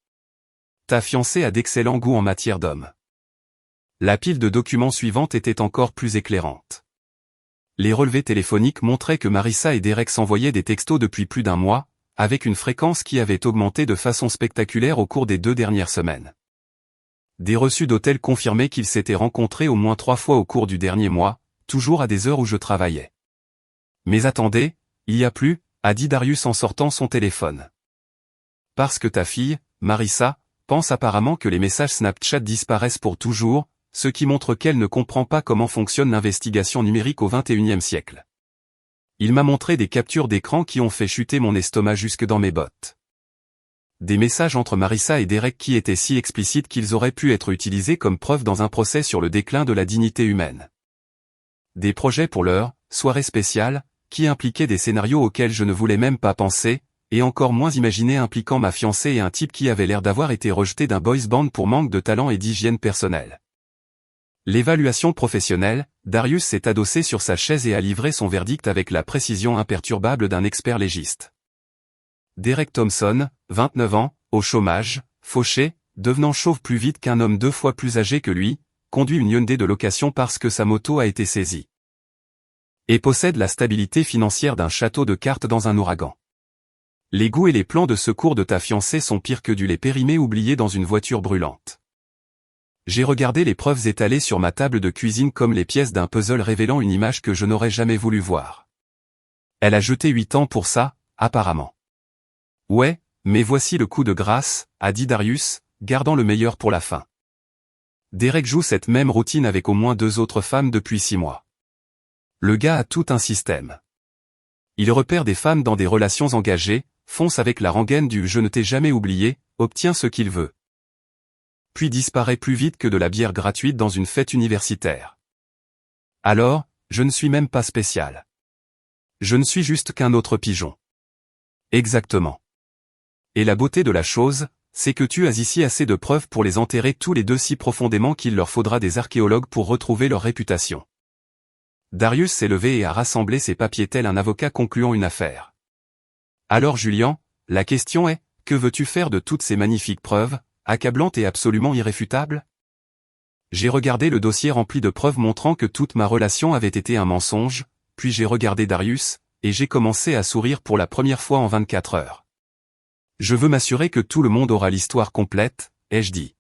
Ta fiancée a d'excellent goût en matière d'homme. La pile de documents suivante était encore plus éclairante. Les relevés téléphoniques montraient que Marissa et Derek s'envoyaient des textos depuis plus d'1 mois, avec une fréquence qui avait augmenté de façon spectaculaire au cours des 2 dernières semaines. Des reçus d'hôtel confirmaient qu'ils s'étaient rencontrés au moins 3 fois au cours du dernier mois, toujours à des heures où je travaillais. Mais attendez, il y a plus, a dit Darius en sortant son téléphone. Parce que ta fille, Marissa, pense apparemment que les messages Snapchat disparaissent pour toujours, ce qui montre qu'elle ne comprend pas comment fonctionne l'investigation numérique au XXIe siècle. Il m'a montré des captures d'écran qui ont fait chuter mon estomac jusque dans mes bottes. Des messages entre Marissa et Derek qui étaient si explicites qu'ils auraient pu être utilisés comme preuve dans un procès sur le déclin de la dignité humaine. Des projets pour leur soirée spéciale, qui impliquaient des scénarios auxquels je ne voulais même pas penser, et encore moins imaginer impliquant ma fiancée et un type qui avait l'air d'avoir été rejeté d'un boys band pour manque de talent et d'hygiène personnelle. L'évaluation professionnelle, Darius s'est adossé sur sa chaise et a livré son verdict avec la précision imperturbable d'un expert légiste. Derek Thompson, 29 ans, au chômage, fauché, devenant chauve plus vite qu'un homme 2 fois plus âgé que lui, conduit une Hyundai de location parce que sa moto a été saisie. Et possède la stabilité financière d'un château de cartes dans un ouragan. Les goûts et les plans de secours de ta fiancée sont pires que du lait périmé oublié dans une voiture brûlante. J'ai regardé les preuves étalées sur ma table de cuisine comme les pièces d'un puzzle révélant une image que je n'aurais jamais voulu voir. Elle a jeté 8 ans pour ça, apparemment. Ouais, mais voici le coup de grâce, a dit Darius, gardant le meilleur pour la fin. Derek joue cette même routine avec au moins 2 autres femmes depuis 6 mois. Le gars a tout un système. Il repère des femmes dans des relations engagées, fonce avec la rengaine du « je ne t'ai jamais oublié », obtient ce qu'il veut. Puis disparaît plus vite que de la bière gratuite dans une fête universitaire. Alors, je ne suis même pas spécial. Je ne suis juste qu'un autre pigeon. Exactement. Et la beauté de la chose, c'est que tu as ici assez de preuves pour les enterrer tous les deux si profondément qu'il leur faudra des archéologues pour retrouver leur réputation. Darius s'est levé et a rassemblé ses papiers tel un avocat concluant une affaire. Alors Julian, la question est, que veux-tu faire de toutes ces magnifiques preuves, accablantes et absolument irréfutables? J'ai regardé le dossier rempli de preuves montrant que toute ma relation avait été un mensonge, puis j'ai regardé Darius, et j'ai commencé à sourire pour la première fois en 24 heures. Je veux m'assurer que tout le monde aura l'histoire complète, ai-je dit.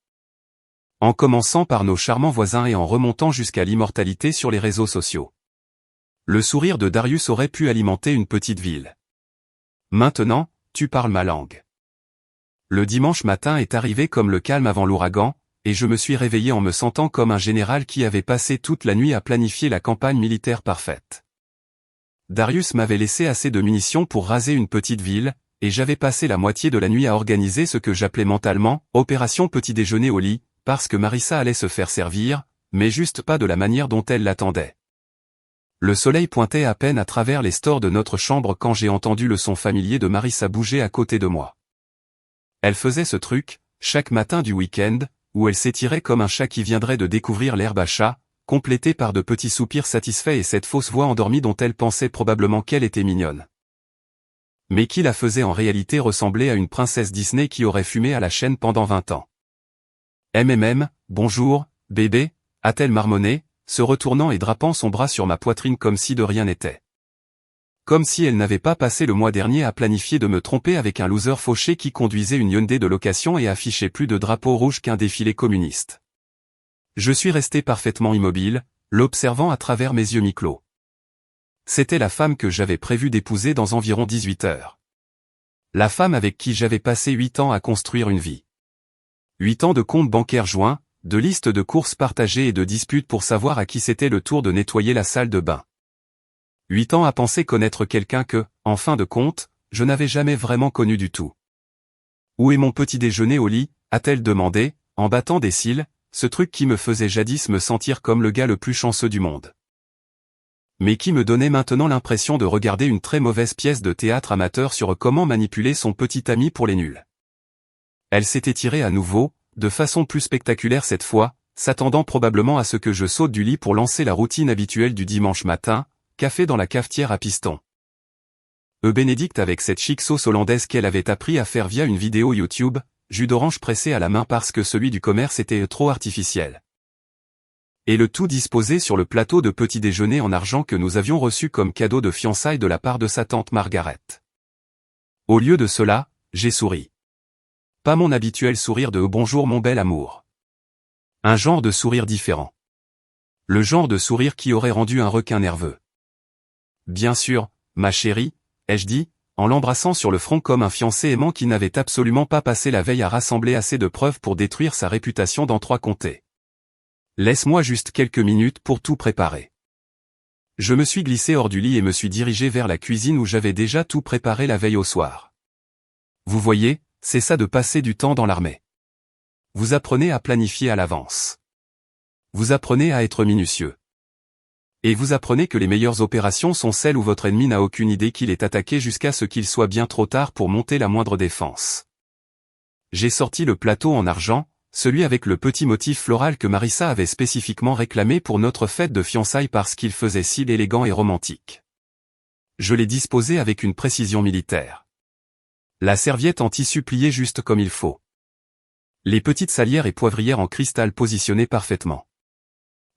En commençant par nos charmants voisins et en remontant jusqu'à l'immortalité sur les réseaux sociaux. Le sourire de Darius aurait pu alimenter une petite ville. Maintenant, tu parles ma langue. Le dimanche matin est arrivé comme le calme avant l'ouragan, et je me suis réveillé en me sentant comme un général qui avait passé toute la nuit à planifier la campagne militaire parfaite. Darius m'avait laissé assez de munitions pour raser une petite ville, et j'avais passé la moitié de la nuit à organiser ce que j'appelais mentalement « opération petit déjeuner au lit », parce que Marissa allait se faire servir, mais juste pas de la manière dont elle l'attendait. Le soleil pointait à peine à travers les stores de notre chambre quand j'ai entendu le son familier de Marissa bouger à côté de moi. Elle faisait ce truc, chaque matin du week-end, où elle s'étirait comme un chat qui viendrait de découvrir l'herbe à chat, complétée par de petits soupirs satisfaits et cette fausse voix endormie dont elle pensait probablement qu'elle était mignonne. Mais qui la faisait en réalité ressembler à une princesse Disney qui aurait fumé à la chaîne pendant 20 ans. Bonjour, bébé, a-t-elle marmonné, se retournant et drapant son bras sur ma poitrine comme si de rien n'était. Comme si elle n'avait pas passé le mois dernier à planifier de me tromper avec un loser fauché qui conduisait une Hyundai de location et affichait plus de drapeaux rouges qu'un défilé communiste. Je suis resté parfaitement immobile, l'observant à travers mes yeux mi-clos. C'était la femme que j'avais prévu d'épouser dans environ 18 heures. La femme avec qui j'avais passé 8 ans à construire une vie. 8 ans de comptes bancaires joints, de listes de courses partagées et de disputes pour savoir à qui c'était le tour de nettoyer la salle de bain. 8 ans à penser connaître quelqu'un que, en fin de compte, je n'avais jamais vraiment connu du tout. Où est mon petit déjeuner au lit, a-t-elle demandé, en battant des cils, ce truc qui me faisait jadis me sentir comme le gars le plus chanceux du monde. Mais qui me donnait maintenant l'impression de regarder une très mauvaise pièce de théâtre amateur sur comment manipuler son petit ami pour les nuls. Elle s'était tirée à nouveau, de façon plus spectaculaire cette fois, s'attendant probablement à ce que je saute du lit pour lancer la routine habituelle du dimanche matin, café dans la cafetière à piston. Bénédicte avec cette chic sauce hollandaise qu'elle avait appris à faire via une vidéo YouTube, jus d'orange pressé à la main parce que celui du commerce était trop artificiel. Et le tout disposé sur le plateau de petit déjeuner en argent que nous avions reçu comme cadeau de fiançailles de la part de sa tante Margaret. Au lieu de cela, j'ai souri. Pas mon habituel sourire de « bonjour mon bel amour ». Un genre de sourire différent. Le genre de sourire qui aurait rendu un requin nerveux. Bien sûr, ma chérie, ai-je dit, en l'embrassant sur le front comme un fiancé aimant qui n'avait absolument pas passé la veille à rassembler assez de preuves pour détruire sa réputation dans 3 comtés. Laisse-moi juste quelques minutes pour tout préparer. Je me suis glissé hors du lit et me suis dirigé vers la cuisine où j'avais déjà tout préparé la veille au soir. Vous voyez, c'est ça de passer du temps dans l'armée. Vous apprenez à planifier à l'avance. Vous apprenez à être minutieux. Et vous apprenez que les meilleures opérations sont celles où votre ennemi n'a aucune idée qu'il est attaqué jusqu'à ce qu'il soit bien trop tard pour monter la moindre défense. J'ai sorti le plateau en argent, celui avec le petit motif floral que Marissa avait spécifiquement réclamé pour notre fête de fiançailles parce qu'il faisait si élégant et romantique. Je l'ai disposé avec une précision militaire. La serviette en tissu pliée juste comme il faut. Les petites salières et poivrières en cristal positionnées parfaitement.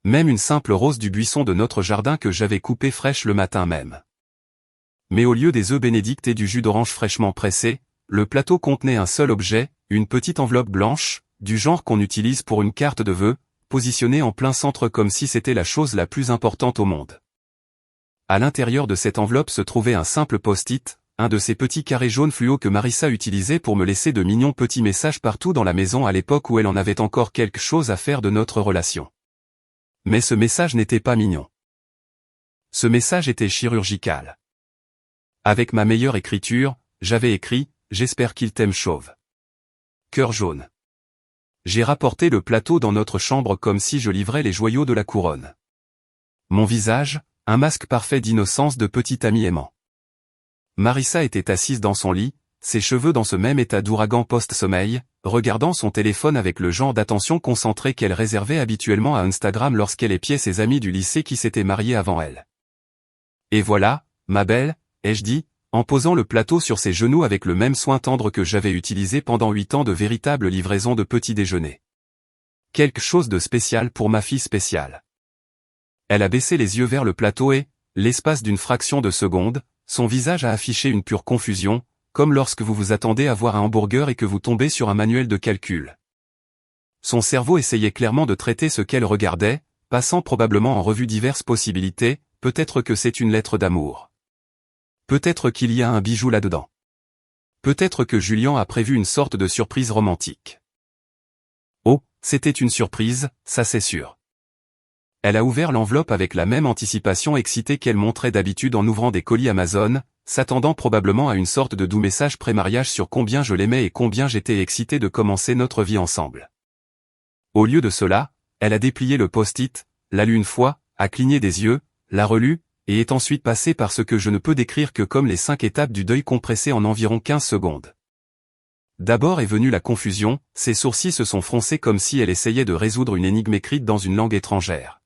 Même une simple rose du buisson de notre jardin que j'avais coupée fraîche le matin même. Mais au lieu des œufs bénédicts et du jus d'orange fraîchement pressé, le plateau contenait un seul objet, une petite enveloppe blanche, du genre qu'on utilise pour une carte de vœux, positionnée en plein centre comme si c'était la chose la plus importante au monde. À l'intérieur de cette enveloppe se trouvait un simple post-it, un de ces petits carrés jaunes fluo que Marissa utilisait pour me laisser de mignons petits messages partout dans la maison à l'époque où elle en avait encore quelque chose à faire de notre relation. Mais ce message n'était pas mignon. Ce message était chirurgical. Avec ma meilleure écriture, j'avais écrit « J'espère qu'il t'aime chauve ». Cœur jaune. J'ai rapporté le plateau dans notre chambre comme si je livrais les joyaux de la couronne. Mon visage, un masque parfait d'innocence de petit ami aimant. Marissa était assise dans son lit, ses cheveux dans ce même état d'ouragan post-sommeil, regardant son téléphone avec le genre d'attention concentrée qu'elle réservait habituellement à Instagram lorsqu'elle épiait ses amis du lycée qui s'étaient mariés avant elle. Et voilà, ma belle, ai-je dit, en posant le plateau sur ses genoux avec le même soin tendre que j'avais utilisé pendant 8 ans de véritable livraison de petit déjeuner. Quelque chose de spécial pour ma fille spéciale. Elle a baissé les yeux vers le plateau et, l'espace d'une fraction de seconde, son visage a affiché une pure confusion, comme lorsque vous vous attendez à voir un hamburger et que vous tombez sur un manuel de calcul. Son cerveau essayait clairement de traiter ce qu'elle regardait, passant probablement en revue diverses possibilités, peut-être que c'est une lettre d'amour. Peut-être qu'il y a un bijou là-dedans. Peut-être que Julien a prévu une sorte de surprise romantique. Oh, c'était une surprise, ça c'est sûr. Elle a ouvert l'enveloppe avec la même anticipation excitée qu'elle montrait d'habitude en ouvrant des colis Amazon, s'attendant probablement à une sorte de doux message pré-mariage sur combien je l'aimais et combien j'étais excité de commencer notre vie ensemble. Au lieu de cela, elle a déplié le post-it, l'a lu une fois, a cligné des yeux, l'a relu, et est ensuite passée par ce que je ne peux décrire que comme les 5 étapes du deuil compressées en environ 15 secondes. D'abord est venue la confusion, ses sourcils se sont froncés comme si elle essayait de résoudre une énigme écrite dans une langue étrangère.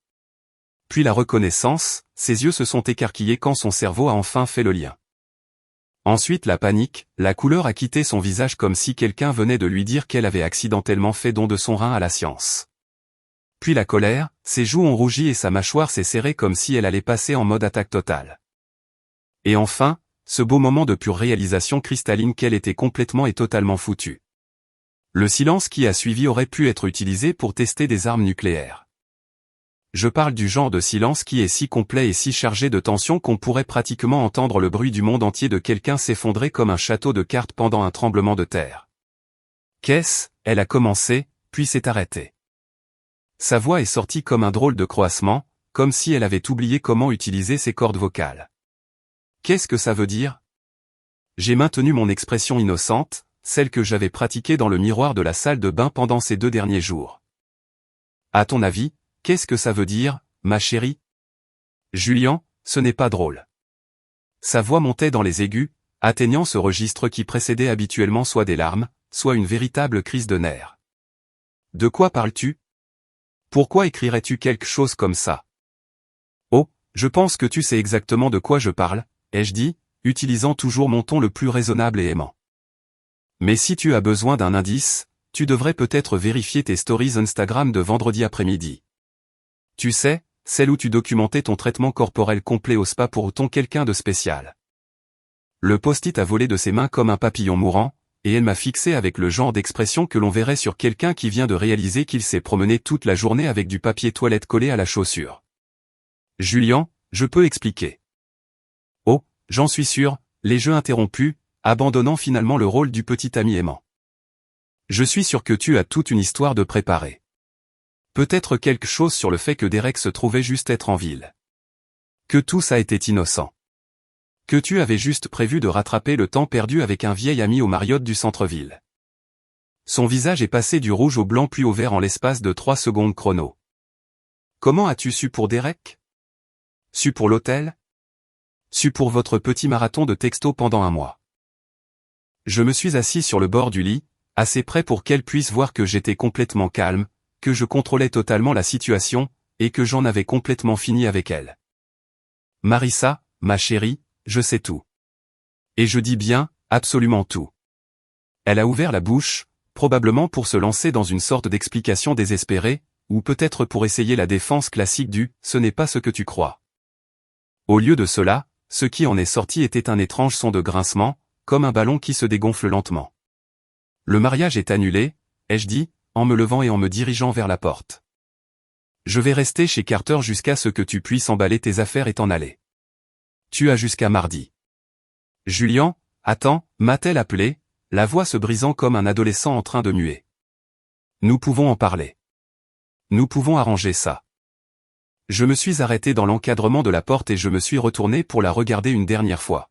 Puis la reconnaissance, ses yeux se sont écarquillés quand son cerveau a enfin fait le lien. Ensuite la panique, la couleur a quitté son visage comme si quelqu'un venait de lui dire qu'elle avait accidentellement fait don de son rein à la science. Puis la colère, ses joues ont rougi et sa mâchoire s'est serrée comme si elle allait passer en mode attaque totale. Et enfin, ce beau moment de pure réalisation cristalline qu'elle était complètement et totalement foutue. Le silence qui a suivi aurait pu être utilisé pour tester des armes nucléaires. Je parle du genre de silence qui est si complet et si chargé de tension qu'on pourrait pratiquement entendre le bruit du monde entier de quelqu'un s'effondrer comme un château de cartes pendant un tremblement de terre. Qu'est-ce ? Elle a commencé, puis s'est arrêtée. Sa voix est sortie comme un drôle de croassement, comme si elle avait oublié comment utiliser ses cordes vocales. Qu'est-ce que ça veut dire ? J'ai maintenu mon expression innocente, celle que j'avais pratiquée dans le miroir de la salle de bain pendant ces 2 derniers jours. À ton avis, qu'est-ce que ça veut dire, ma chérie ? Julien, ce n'est pas drôle. Sa voix montait dans les aigus, atteignant ce registre qui précédait habituellement soit des larmes, soit une véritable crise de nerfs. De quoi parles-tu ? Pourquoi écrirais-tu quelque chose comme ça ? Oh, je pense que tu sais exactement de quoi je parle, ai-je dit, utilisant toujours mon ton le plus raisonnable et aimant. Mais si tu as besoin d'un indice, tu devrais peut-être vérifier tes stories Instagram de vendredi après-midi. Tu sais, celle où tu documentais ton traitement corporel complet au spa pour quelqu'un de spécial. Le post-it a volé de ses mains comme un papillon mourant, et elle m'a fixé avec le genre d'expression que l'on verrait sur quelqu'un qui vient de réaliser qu'il s'est promené toute la journée avec du papier toilette collé à la chaussure. Julien, je peux expliquer. Oh, j'en suis sûr, les jeux interrompus, abandonnant finalement le rôle du petit ami aimant. Je suis sûr que tu as toute une histoire de préparer. Peut-être quelque chose sur le fait que Derek se trouvait juste être en ville. Que tout ça était innocent. Que tu avais juste prévu de rattraper le temps perdu avec un vieil ami au Marriott du centre-ville. Son visage est passé du rouge au blanc puis au vert en l'espace de 3 secondes chrono. Comment as-tu su pour Derek ? Su pour l'hôtel? Su pour votre petit marathon de texto pendant un mois. Je me suis assis sur le bord du lit, assez près pour qu'elle puisse voir que j'étais complètement calme, que je contrôlais totalement la situation, et que j'en avais complètement fini avec elle. Marissa, ma chérie, je sais tout. Et je dis bien, absolument tout. Elle a ouvert la bouche, probablement pour se lancer dans une sorte d'explication désespérée, ou peut-être pour essayer la défense classique du « ce n'est pas ce que tu crois ». Au lieu de cela, ce qui en est sorti était un étrange son de grincement, comme un ballon qui se dégonfle lentement. Le mariage est annulé, ai-je dit, en me levant et en me dirigeant vers la porte. Je vais rester chez Carter jusqu'à ce que tu puisses emballer tes affaires et t'en aller. Tu as jusqu'à mardi. Julian, attends, m'a-t-elle appelé, la voix se brisant comme un adolescent en train de muer. Nous pouvons en parler. Nous pouvons arranger ça. Je me suis arrêté dans l'encadrement de la porte et je me suis retourné pour la regarder une dernière fois.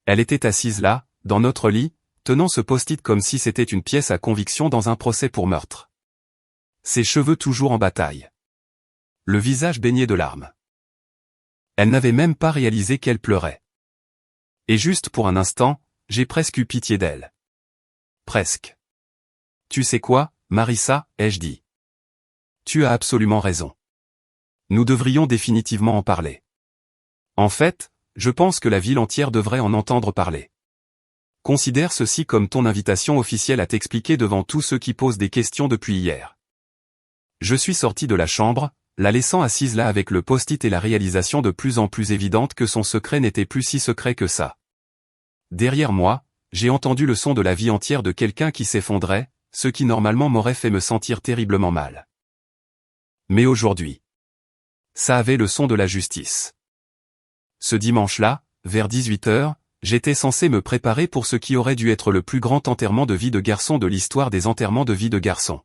Elle était assise là, dans notre lit, tenant ce post-it comme si c'était une pièce à conviction dans un procès pour meurtre. Ses cheveux toujours en bataille. Le visage baigné de larmes. Elle n'avait même pas réalisé qu'elle pleurait. Et juste pour un instant, j'ai presque eu pitié d'elle. Presque. Tu sais quoi, Marissa, ai-je dit. Tu as absolument raison. Nous devrions définitivement en parler. En fait, je pense que la ville entière devrait en entendre parler. Considère ceci comme ton invitation officielle à t'expliquer devant tous ceux qui posent des questions depuis hier. Je suis sorti de la chambre, la laissant assise là avec le post-it et la réalisation de plus en plus évidente que son secret n'était plus si secret que ça. Derrière moi, j'ai entendu le son de la vie entière de quelqu'un qui s'effondrait, ce qui normalement m'aurait fait me sentir terriblement mal. Mais aujourd'hui, ça avait le son de la justice. Ce dimanche-là, vers 18h, j'étais censé me préparer pour ce qui aurait dû être le plus grand enterrement de vie de garçon de l'histoire des enterrements de vie de garçon.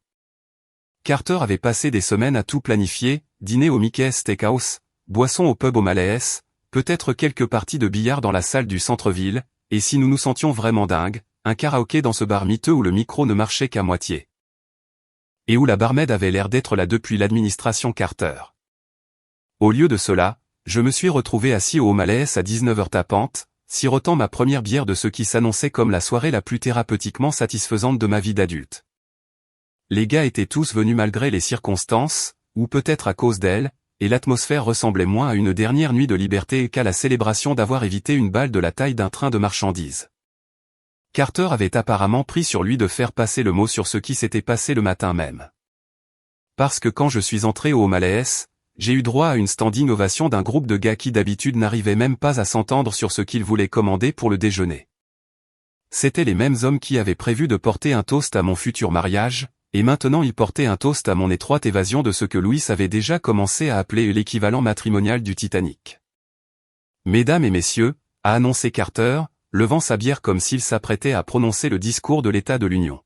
Carter avait passé des semaines à tout planifier, dîner au Mickey's Steakhouse, boisson au pub O'Malley's, peut-être quelques parties de billard dans la salle du centre-ville, et si nous nous sentions vraiment dingues, un karaoké dans ce bar miteux où le micro ne marchait qu'à moitié. Et où la barmaid avait l'air d'être là depuis l'administration Carter. Au lieu de cela, je me suis retrouvé assis au O'Malley's à 19h tapante, sirotant ma première bière de ce qui s'annonçait comme la soirée la plus thérapeutiquement satisfaisante de ma vie d'adulte. Les gars étaient tous venus malgré les circonstances, ou peut-être à cause d'elles, et l'atmosphère ressemblait moins à une dernière nuit de liberté qu'à la célébration d'avoir évité une balle de la taille d'un train de marchandises. Carter avait apparemment pris sur lui de faire passer le mot sur ce qui s'était passé le matin même. Parce que quand je suis entré au O'Malley's, j'ai eu droit à une standing ovation d'un groupe de gars qui d'habitude n'arrivaient même pas à s'entendre sur ce qu'ils voulaient commander pour le déjeuner. C'étaient les mêmes hommes qui avaient prévu de porter un toast à mon futur mariage, et maintenant ils portaient un toast à mon étroite évasion de ce que Louis avait déjà commencé à appeler l'équivalent matrimonial du Titanic. Mesdames et messieurs, a annoncé Carter, levant sa bière comme s'il s'apprêtait à prononcer le discours de l'État de l'Union.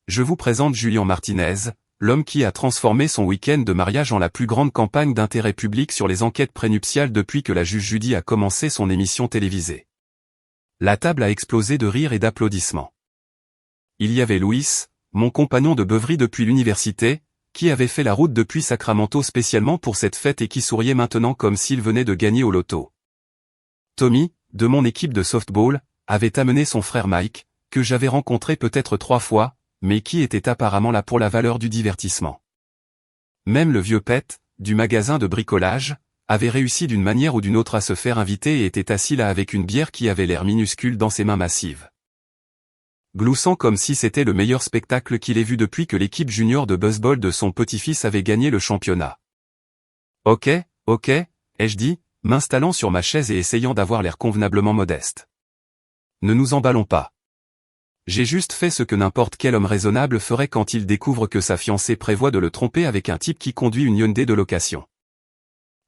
Je vous présente Julian Martinez, l'homme qui a transformé son week-end de mariage en la plus grande campagne d'intérêt public sur les enquêtes prénuptiales depuis que la juge Judy a commencé son émission télévisée. La table a explosé de rires et d'applaudissements. Il y avait Louis, mon compagnon de beuverie depuis l'université, qui avait fait la route depuis Sacramento spécialement pour cette fête et qui souriait maintenant comme s'il venait de gagner au loto. Tommy, de mon équipe de softball, avait amené son frère Mike, que j'avais rencontré peut-être 3 fois, mais qui était apparemment là pour la valeur du divertissement. Même le vieux Pet, du magasin de bricolage, avait réussi d'une manière ou d'une autre à se faire inviter et était assis là avec une bière qui avait l'air minuscule dans ses mains massives. Gloussant comme si c'était le meilleur spectacle qu'il ait vu depuis que l'équipe junior de baseball de son petit-fils avait gagné le championnat. Ok, ai-je dit, m'installant sur ma chaise et essayant d'avoir l'air convenablement modeste. Ne nous emballons pas. J'ai juste fait ce que n'importe quel homme raisonnable ferait quand il découvre que sa fiancée prévoit de le tromper avec un type qui conduit une Hyundai de location.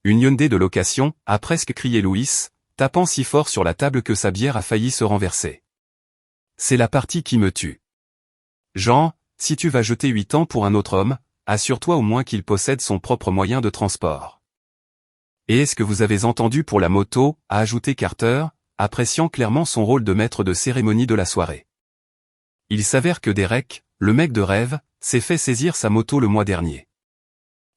Une Hyundai de location, a presque crié Louis, tapant si fort sur la table que sa bière a failli se renverser. C'est la partie qui me tue. Jean, si tu vas jeter 8 ans pour un autre homme, assure-toi au moins qu'il possède son propre moyen de transport. Et est-ce que vous avez entendu pour la moto, a ajouté Carter, appréciant clairement son rôle de maître de cérémonie de la soirée. Il s'avère que Derek, le mec de rêve, s'est fait saisir sa moto le mois dernier.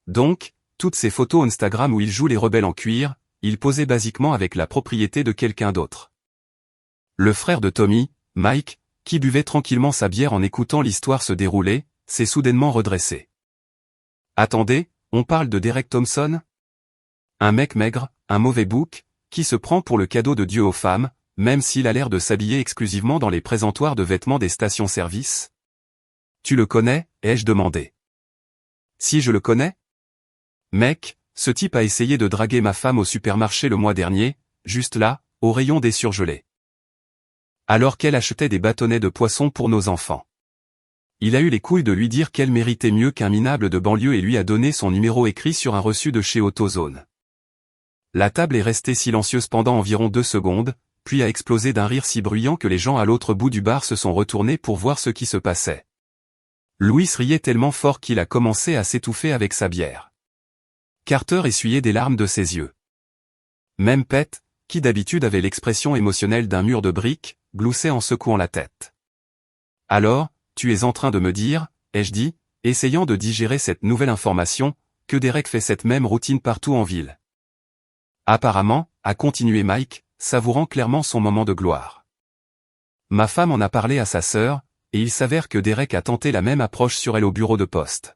Donc, toutes ces photos Instagram où il joue les rebelles en cuir, il posait basiquement avec la propriété de quelqu'un d'autre. Le frère de Tommy, Mike, qui buvait tranquillement sa bière en écoutant l'histoire se dérouler, s'est soudainement redressé. Attendez, on parle de Derek Thompson? Un mec maigre, un mauvais bouc, qui se prend pour le cadeau de Dieu aux femmes, même s'il a l'air de s'habiller exclusivement dans les présentoirs de vêtements des stations-service? Tu le connais, ai-je demandé. Si je le connais? Mec, ce type a essayé de draguer ma femme au supermarché le mois dernier, juste là, au rayon des surgelés. Alors qu'elle achetait des bâtonnets de poisson pour nos enfants. Il a eu les couilles de lui dire qu'elle méritait mieux qu'un minable de banlieue et lui a donné son numéro écrit sur un reçu de chez AutoZone. La table est restée silencieuse pendant environ 2 secondes, puis a explosé d'un rire si bruyant que les gens à l'autre bout du bar se sont retournés pour voir ce qui se passait. Louis riait tellement fort qu'il a commencé à s'étouffer avec sa bière. Carter essuyait des larmes de ses yeux. Même Pete, qui d'habitude avait l'expression émotionnelle d'un mur de briques, gloussait en secouant la tête. Alors, tu es en train de me dire, ai-je dit, essayant de digérer cette nouvelle information, que Derek fait cette même routine partout en ville. Apparemment, a continué Mike, savourant clairement son moment de gloire. Ma femme en a parlé à sa sœur, et il s'avère que Derek a tenté la même approche sur elle au bureau de poste.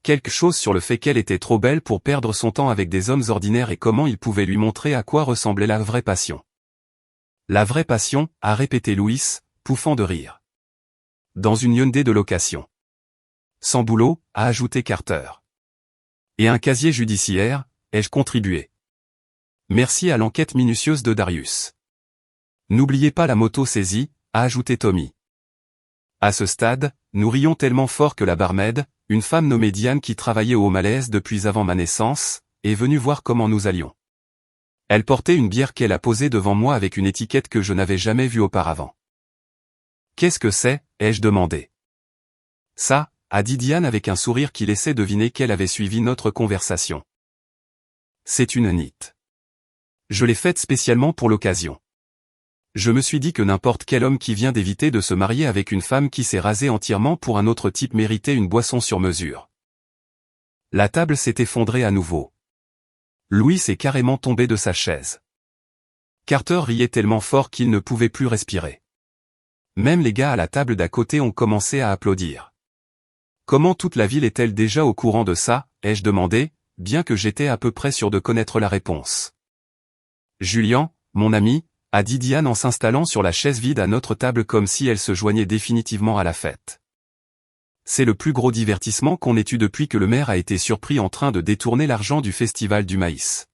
Quelque chose sur le fait qu'elle était trop belle pour perdre son temps avec des hommes ordinaires et comment il pouvait lui montrer à quoi ressemblait la vraie passion. La vraie passion, a répété Louis, pouffant de rire. Dans une Hyundai de location. Sans boulot, a ajouté Carter. Et un casier judiciaire, ai-je contribué. Merci à l'enquête minutieuse de Darius. N'oubliez pas la moto saisie, a ajouté Tommy. À ce stade, nous rions tellement fort que la barmaid, une femme nommée Diane qui travaillait au Malaise depuis avant ma naissance, est venue voir comment nous allions. Elle portait une bière qu'elle a posée devant moi avec une étiquette que je n'avais jamais vue auparavant. Qu'est-ce que c'est, ai-je demandé. Ça, a dit Diane avec un sourire qui laissait deviner qu'elle avait suivi notre conversation. C'est une NIT. Je l'ai faite spécialement pour l'occasion. Je me suis dit que n'importe quel homme qui vient d'éviter de se marier avec une femme qui s'est rasée entièrement pour un autre type méritait une boisson sur mesure. La table s'est effondrée à nouveau. Louis est carrément tombé de sa chaise. Carter riait tellement fort qu'il ne pouvait plus respirer. Même les gars à la table d'à côté ont commencé à applaudir. Comment toute la ville est-elle déjà au courant de ça, ai-je demandé, bien que j'étais à peu près sûr de connaître la réponse. Julian, mon ami, a dit Diane en s'installant sur la chaise vide à notre table comme si elle se joignait définitivement à la fête. C'est le plus gros divertissement qu'on ait eu depuis que le maire a été surpris en train de détourner l'argent du festival du maïs.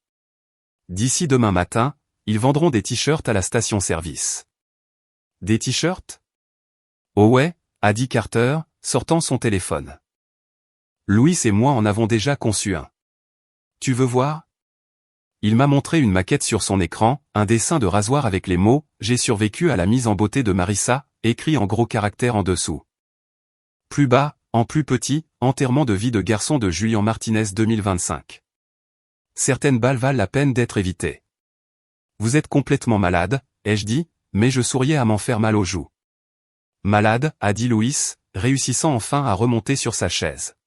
D'ici demain matin, ils vendront des t-shirts à la station-service. Des t-shirts? Oh ouais, a dit Carter, sortant son téléphone. Louis et moi en avons déjà conçu un. Tu veux voir? Il m'a montré une maquette sur son écran, un dessin de rasoir avec les mots « J'ai survécu à la mise en beauté de Marissa », écrit en gros caractères en dessous. Plus bas, en plus petit, enterrement de vie de garçon de Julian Martinez 2025. Certaines balles valent la peine d'être évitées. Vous êtes complètement malade, ai-je dit, mais je souriais à m'en faire mal aux joues. Malade, a dit Louis, réussissant enfin à remonter sur sa chaise.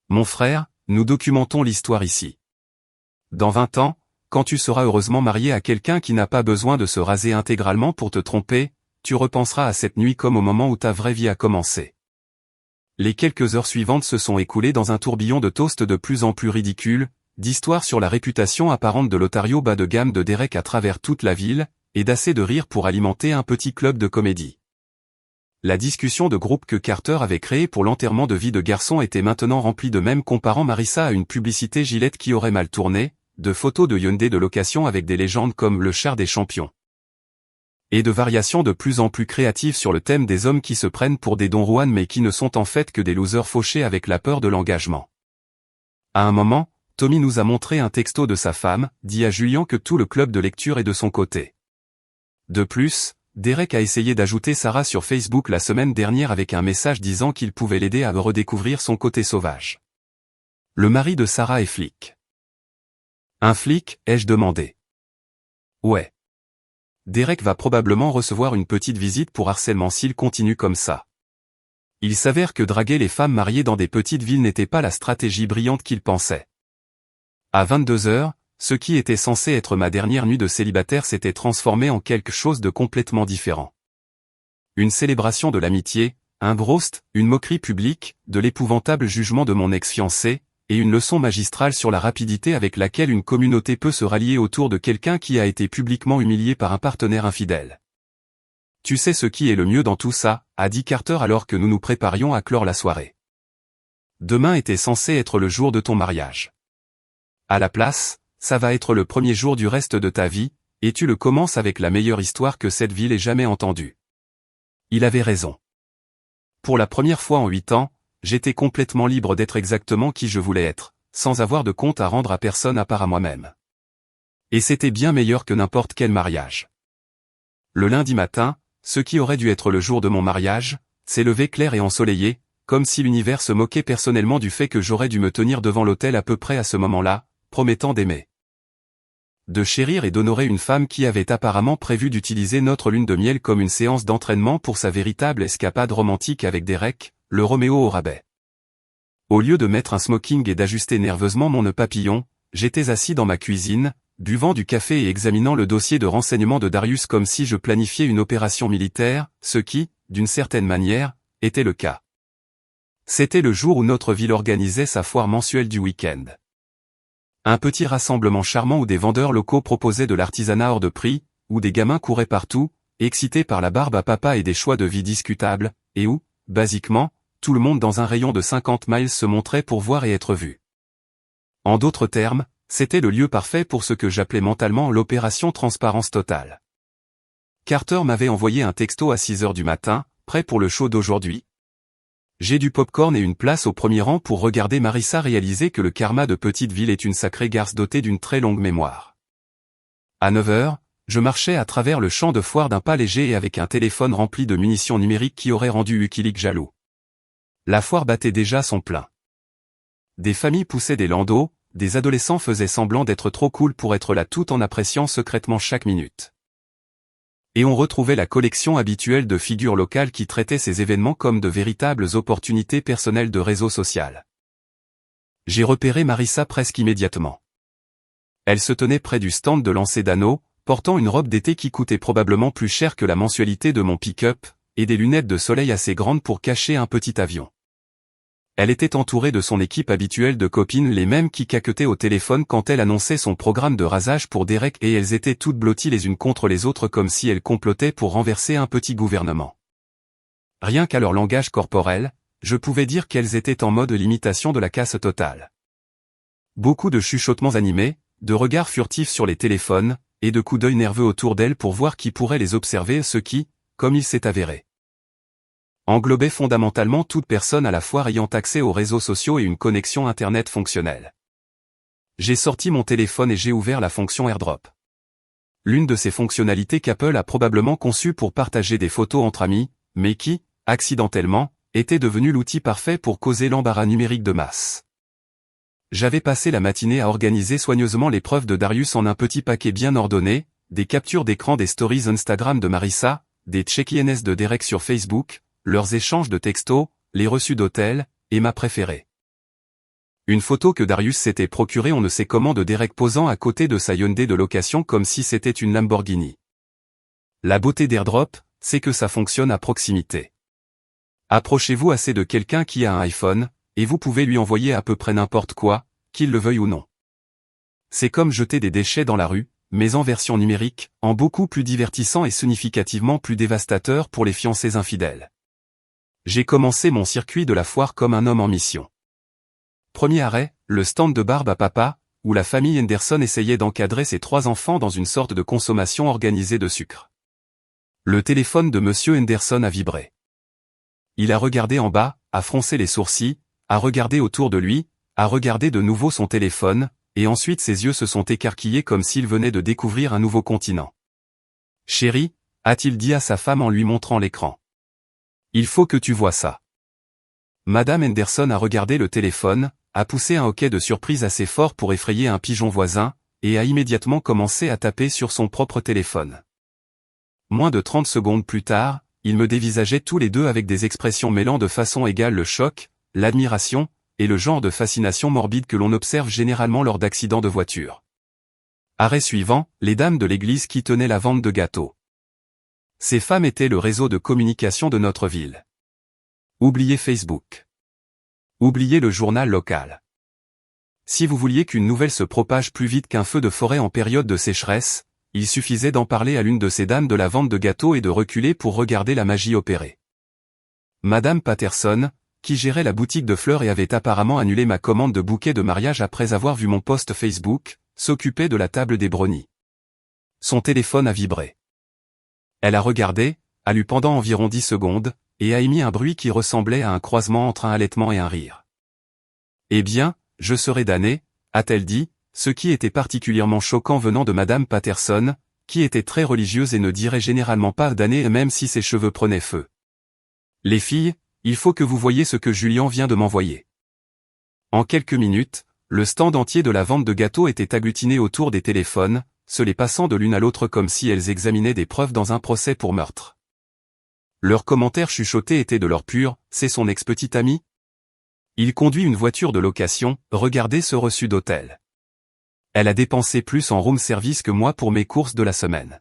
Mon frère, nous documentons l'histoire ici. Dans 20 ans, quand tu seras heureusement marié à quelqu'un qui n'a pas besoin de se raser intégralement pour te tromper, tu repenseras à cette nuit comme au moment où ta vraie vie a commencé. Les quelques heures suivantes se sont écoulées dans un tourbillon de toasts de plus en plus ridicules, d'histoires sur la réputation apparente de l'Otario bas de gamme de Derek à travers toute la ville, et d'assez de rire pour alimenter un petit club de comédie. La discussion de groupe que Carter avait créée pour l'enterrement de vie de garçon était maintenant remplie de mèmes comparant Marissa à une publicité Gillette qui aurait mal tourné, de photos de Hyundai de location avec des légendes comme le char des champions. Et de variations de plus en plus créatives sur le thème des hommes qui se prennent pour des Don Juan mais qui ne sont en fait que des losers fauchés avec la peur de l'engagement. À un moment, Tommy nous a montré un texto de sa femme, dit à Julian que tout le club de lecture est de son côté. De plus, Derek a essayé d'ajouter Sarah sur Facebook la semaine dernière avec un message disant qu'il pouvait l'aider à redécouvrir son côté sauvage. Le mari de Sarah est flic. Un flic, ai-je demandé. Ouais. Derek va probablement recevoir une petite visite pour harcèlement s'il continue comme ça. Il s'avère que draguer les femmes mariées dans des petites villes n'était pas la stratégie brillante qu'il pensait. À 22 heures, ce qui était censé être ma dernière nuit de célibataire s'était transformé en quelque chose de complètement différent. Une célébration de l'amitié, un roast, une moquerie publique, de l'épouvantable jugement de mon ex-fiancé, et une leçon magistrale sur la rapidité avec laquelle une communauté peut se rallier autour de quelqu'un qui a été publiquement humilié par un partenaire infidèle. Tu sais ce qui est le mieux dans tout ça, a dit Carter alors que nous nous préparions à clore la soirée. Demain était censé être le jour de ton mariage. À la place, ça va être le premier jour du reste de ta vie, et tu le commences avec la meilleure histoire que cette ville ait jamais entendue. Il avait raison. Pour la première fois en 8 ans, j'étais complètement libre d'être exactement qui je voulais être, sans avoir de compte à rendre à personne à part à moi-même. Et c'était bien meilleur que n'importe quel mariage. Le lundi matin, ce qui aurait dû être le jour de mon mariage, s'est levé clair et ensoleillé, comme si l'univers se moquait personnellement du fait que j'aurais dû me tenir devant l'autel à peu près à ce moment-là, promettant d'aimer, de chérir et d'honorer une femme qui avait apparemment prévu d'utiliser notre lune de miel comme une séance d'entraînement pour sa véritable escapade romantique avec Derek, le Roméo au rabais. Au lieu de mettre un smoking et d'ajuster nerveusement mon nœud papillon, j'étais assis dans ma cuisine, buvant du café et examinant le dossier de renseignement de Darius comme si je planifiais une opération militaire, ce qui, d'une certaine manière, était le cas. C'était le jour où notre ville organisait sa foire mensuelle du week-end. Un petit rassemblement charmant où des vendeurs locaux proposaient de l'artisanat hors de prix, où des gamins couraient partout, excités par la barbe à papa et des choix de vie discutables, et où, basiquement, tout le monde dans un rayon de 50 miles se montrait pour voir et être vu. En d'autres termes, c'était le lieu parfait pour ce que j'appelais mentalement l'opération transparence totale. Carter m'avait envoyé un texto à 6 heures du matin, prêt pour le show d'aujourd'hui. J'ai du popcorn et une place au premier rang pour regarder Marissa réaliser que le karma de petite ville est une sacrée garce dotée d'une très longue mémoire. À 9 heures, je marchais à travers le champ de foire d'un pas léger et avec un téléphone rempli de munitions numériques qui aurait rendu Wikileaks jaloux. La foire battait déjà son plein. Des familles poussaient des landaux, des adolescents faisaient semblant d'être trop cool pour être là tout en appréciant secrètement chaque minute. Et on retrouvait la collection habituelle de figures locales qui traitaient ces événements comme de véritables opportunités personnelles de réseau social. J'ai repéré Marissa presque immédiatement. Elle se tenait près du stand de lancer d'anneaux, portant une robe d'été qui coûtait probablement plus cher que la mensualité de mon pick-up, et des lunettes de soleil assez grandes pour cacher un petit avion. Elle était entourée de son équipe habituelle de copines, les mêmes qui caquetaient au téléphone quand elle annonçait son programme de rasage pour Derek, et elles étaient toutes blotties les unes contre les autres comme si elles complotaient pour renverser un petit gouvernement. Rien qu'à leur langage corporel, je pouvais dire qu'elles étaient en mode limitation de la casse totale. Beaucoup de chuchotements animés, de regards furtifs sur les téléphones, et de coups d'œil nerveux autour d'elles pour voir qui pourrait les observer, ce qui, comme il s'est avéré, englobait fondamentalement toute personne à la foire ayant accès aux réseaux sociaux et une connexion Internet fonctionnelle. J'ai sorti mon téléphone et j'ai ouvert la fonction AirDrop. L'une de ces fonctionnalités qu'Apple a probablement conçue pour partager des photos entre amis, mais qui, accidentellement, était devenue l'outil parfait pour causer l'embarras numérique de masse. J'avais passé la matinée à organiser soigneusement les preuves de Darius en un petit paquet bien ordonné, des captures d'écran des stories Instagram de Marissa, des check-ins de Derek sur Facebook, leurs échanges de textos, les reçus d'hôtel, et ma préférée. Une photo que Darius s'était procurée on ne sait comment de Derek posant à côté de sa Hyundai de location comme si c'était une Lamborghini. La beauté d'AirDrop, c'est que ça fonctionne à proximité. Approchez-vous assez de quelqu'un qui a un iPhone, et vous pouvez lui envoyer à peu près n'importe quoi, qu'il le veuille ou non. C'est comme jeter des déchets dans la rue, mais en version numérique, en beaucoup plus divertissant et significativement plus dévastateur pour les fiancés infidèles. J'ai commencé mon circuit de la foire comme un homme en mission. Premier arrêt, le stand de barbe à papa, où la famille Henderson essayait d'encadrer ses 3 enfants dans une sorte de consommation organisée de sucre. Le téléphone de Monsieur Henderson a vibré. Il a regardé en bas, a froncé les sourcils, a regardé autour de lui, a regardé de nouveau son téléphone, et ensuite ses yeux se sont écarquillés comme s'il venait de découvrir un nouveau continent. « Chérie », a-t-il dit à sa femme en lui montrant l'écran. « Il faut que tu vois ça. » Madame Henderson a regardé le téléphone, a poussé un hoquet de surprise assez fort pour effrayer un pigeon voisin, et a immédiatement commencé à taper sur son propre téléphone. Moins de 30 secondes plus tard, ils me dévisageaient tous les deux avec des expressions mêlant de façon égale le choc, l'admiration, et le genre de fascination morbide que l'on observe généralement lors d'accidents de voiture. Arrêt suivant, les dames de l'église qui tenaient la vente de gâteaux. Ces femmes étaient le réseau de communication de notre ville. Oubliez Facebook. Oubliez le journal local. Si vous vouliez qu'une nouvelle se propage plus vite qu'un feu de forêt en période de sécheresse, il suffisait d'en parler à l'une de ces dames de la vente de gâteaux et de reculer pour regarder la magie opérer. Madame Patterson, qui gérait la boutique de fleurs et avait apparemment annulé ma commande de bouquet de mariage après avoir vu mon post Facebook, s'occupait de la table des brownies. Son téléphone a vibré. Elle a regardé, a lu pendant environ 10 secondes, et a émis un bruit qui ressemblait à un croisement entre un halètement et un rire. Eh bien, je serai damnée, a-t-elle dit, ce qui était particulièrement choquant venant de Madame Patterson, qui était très religieuse et ne dirait généralement pas damnée même si ses cheveux prenaient feu. Les filles, il faut que vous voyiez ce que Julien vient de m'envoyer. En quelques minutes, le stand entier de la vente de gâteaux était agglutiné autour des téléphones, se les passant de l'une à l'autre comme si elles examinaient des preuves dans un procès pour meurtre. Leurs commentaires chuchotés étaient de leur pur « c'est son ex-petit ami ». Il conduit une voiture de location, regardez ce reçu d'hôtel. Elle a dépensé plus en room service que moi pour mes courses de la semaine.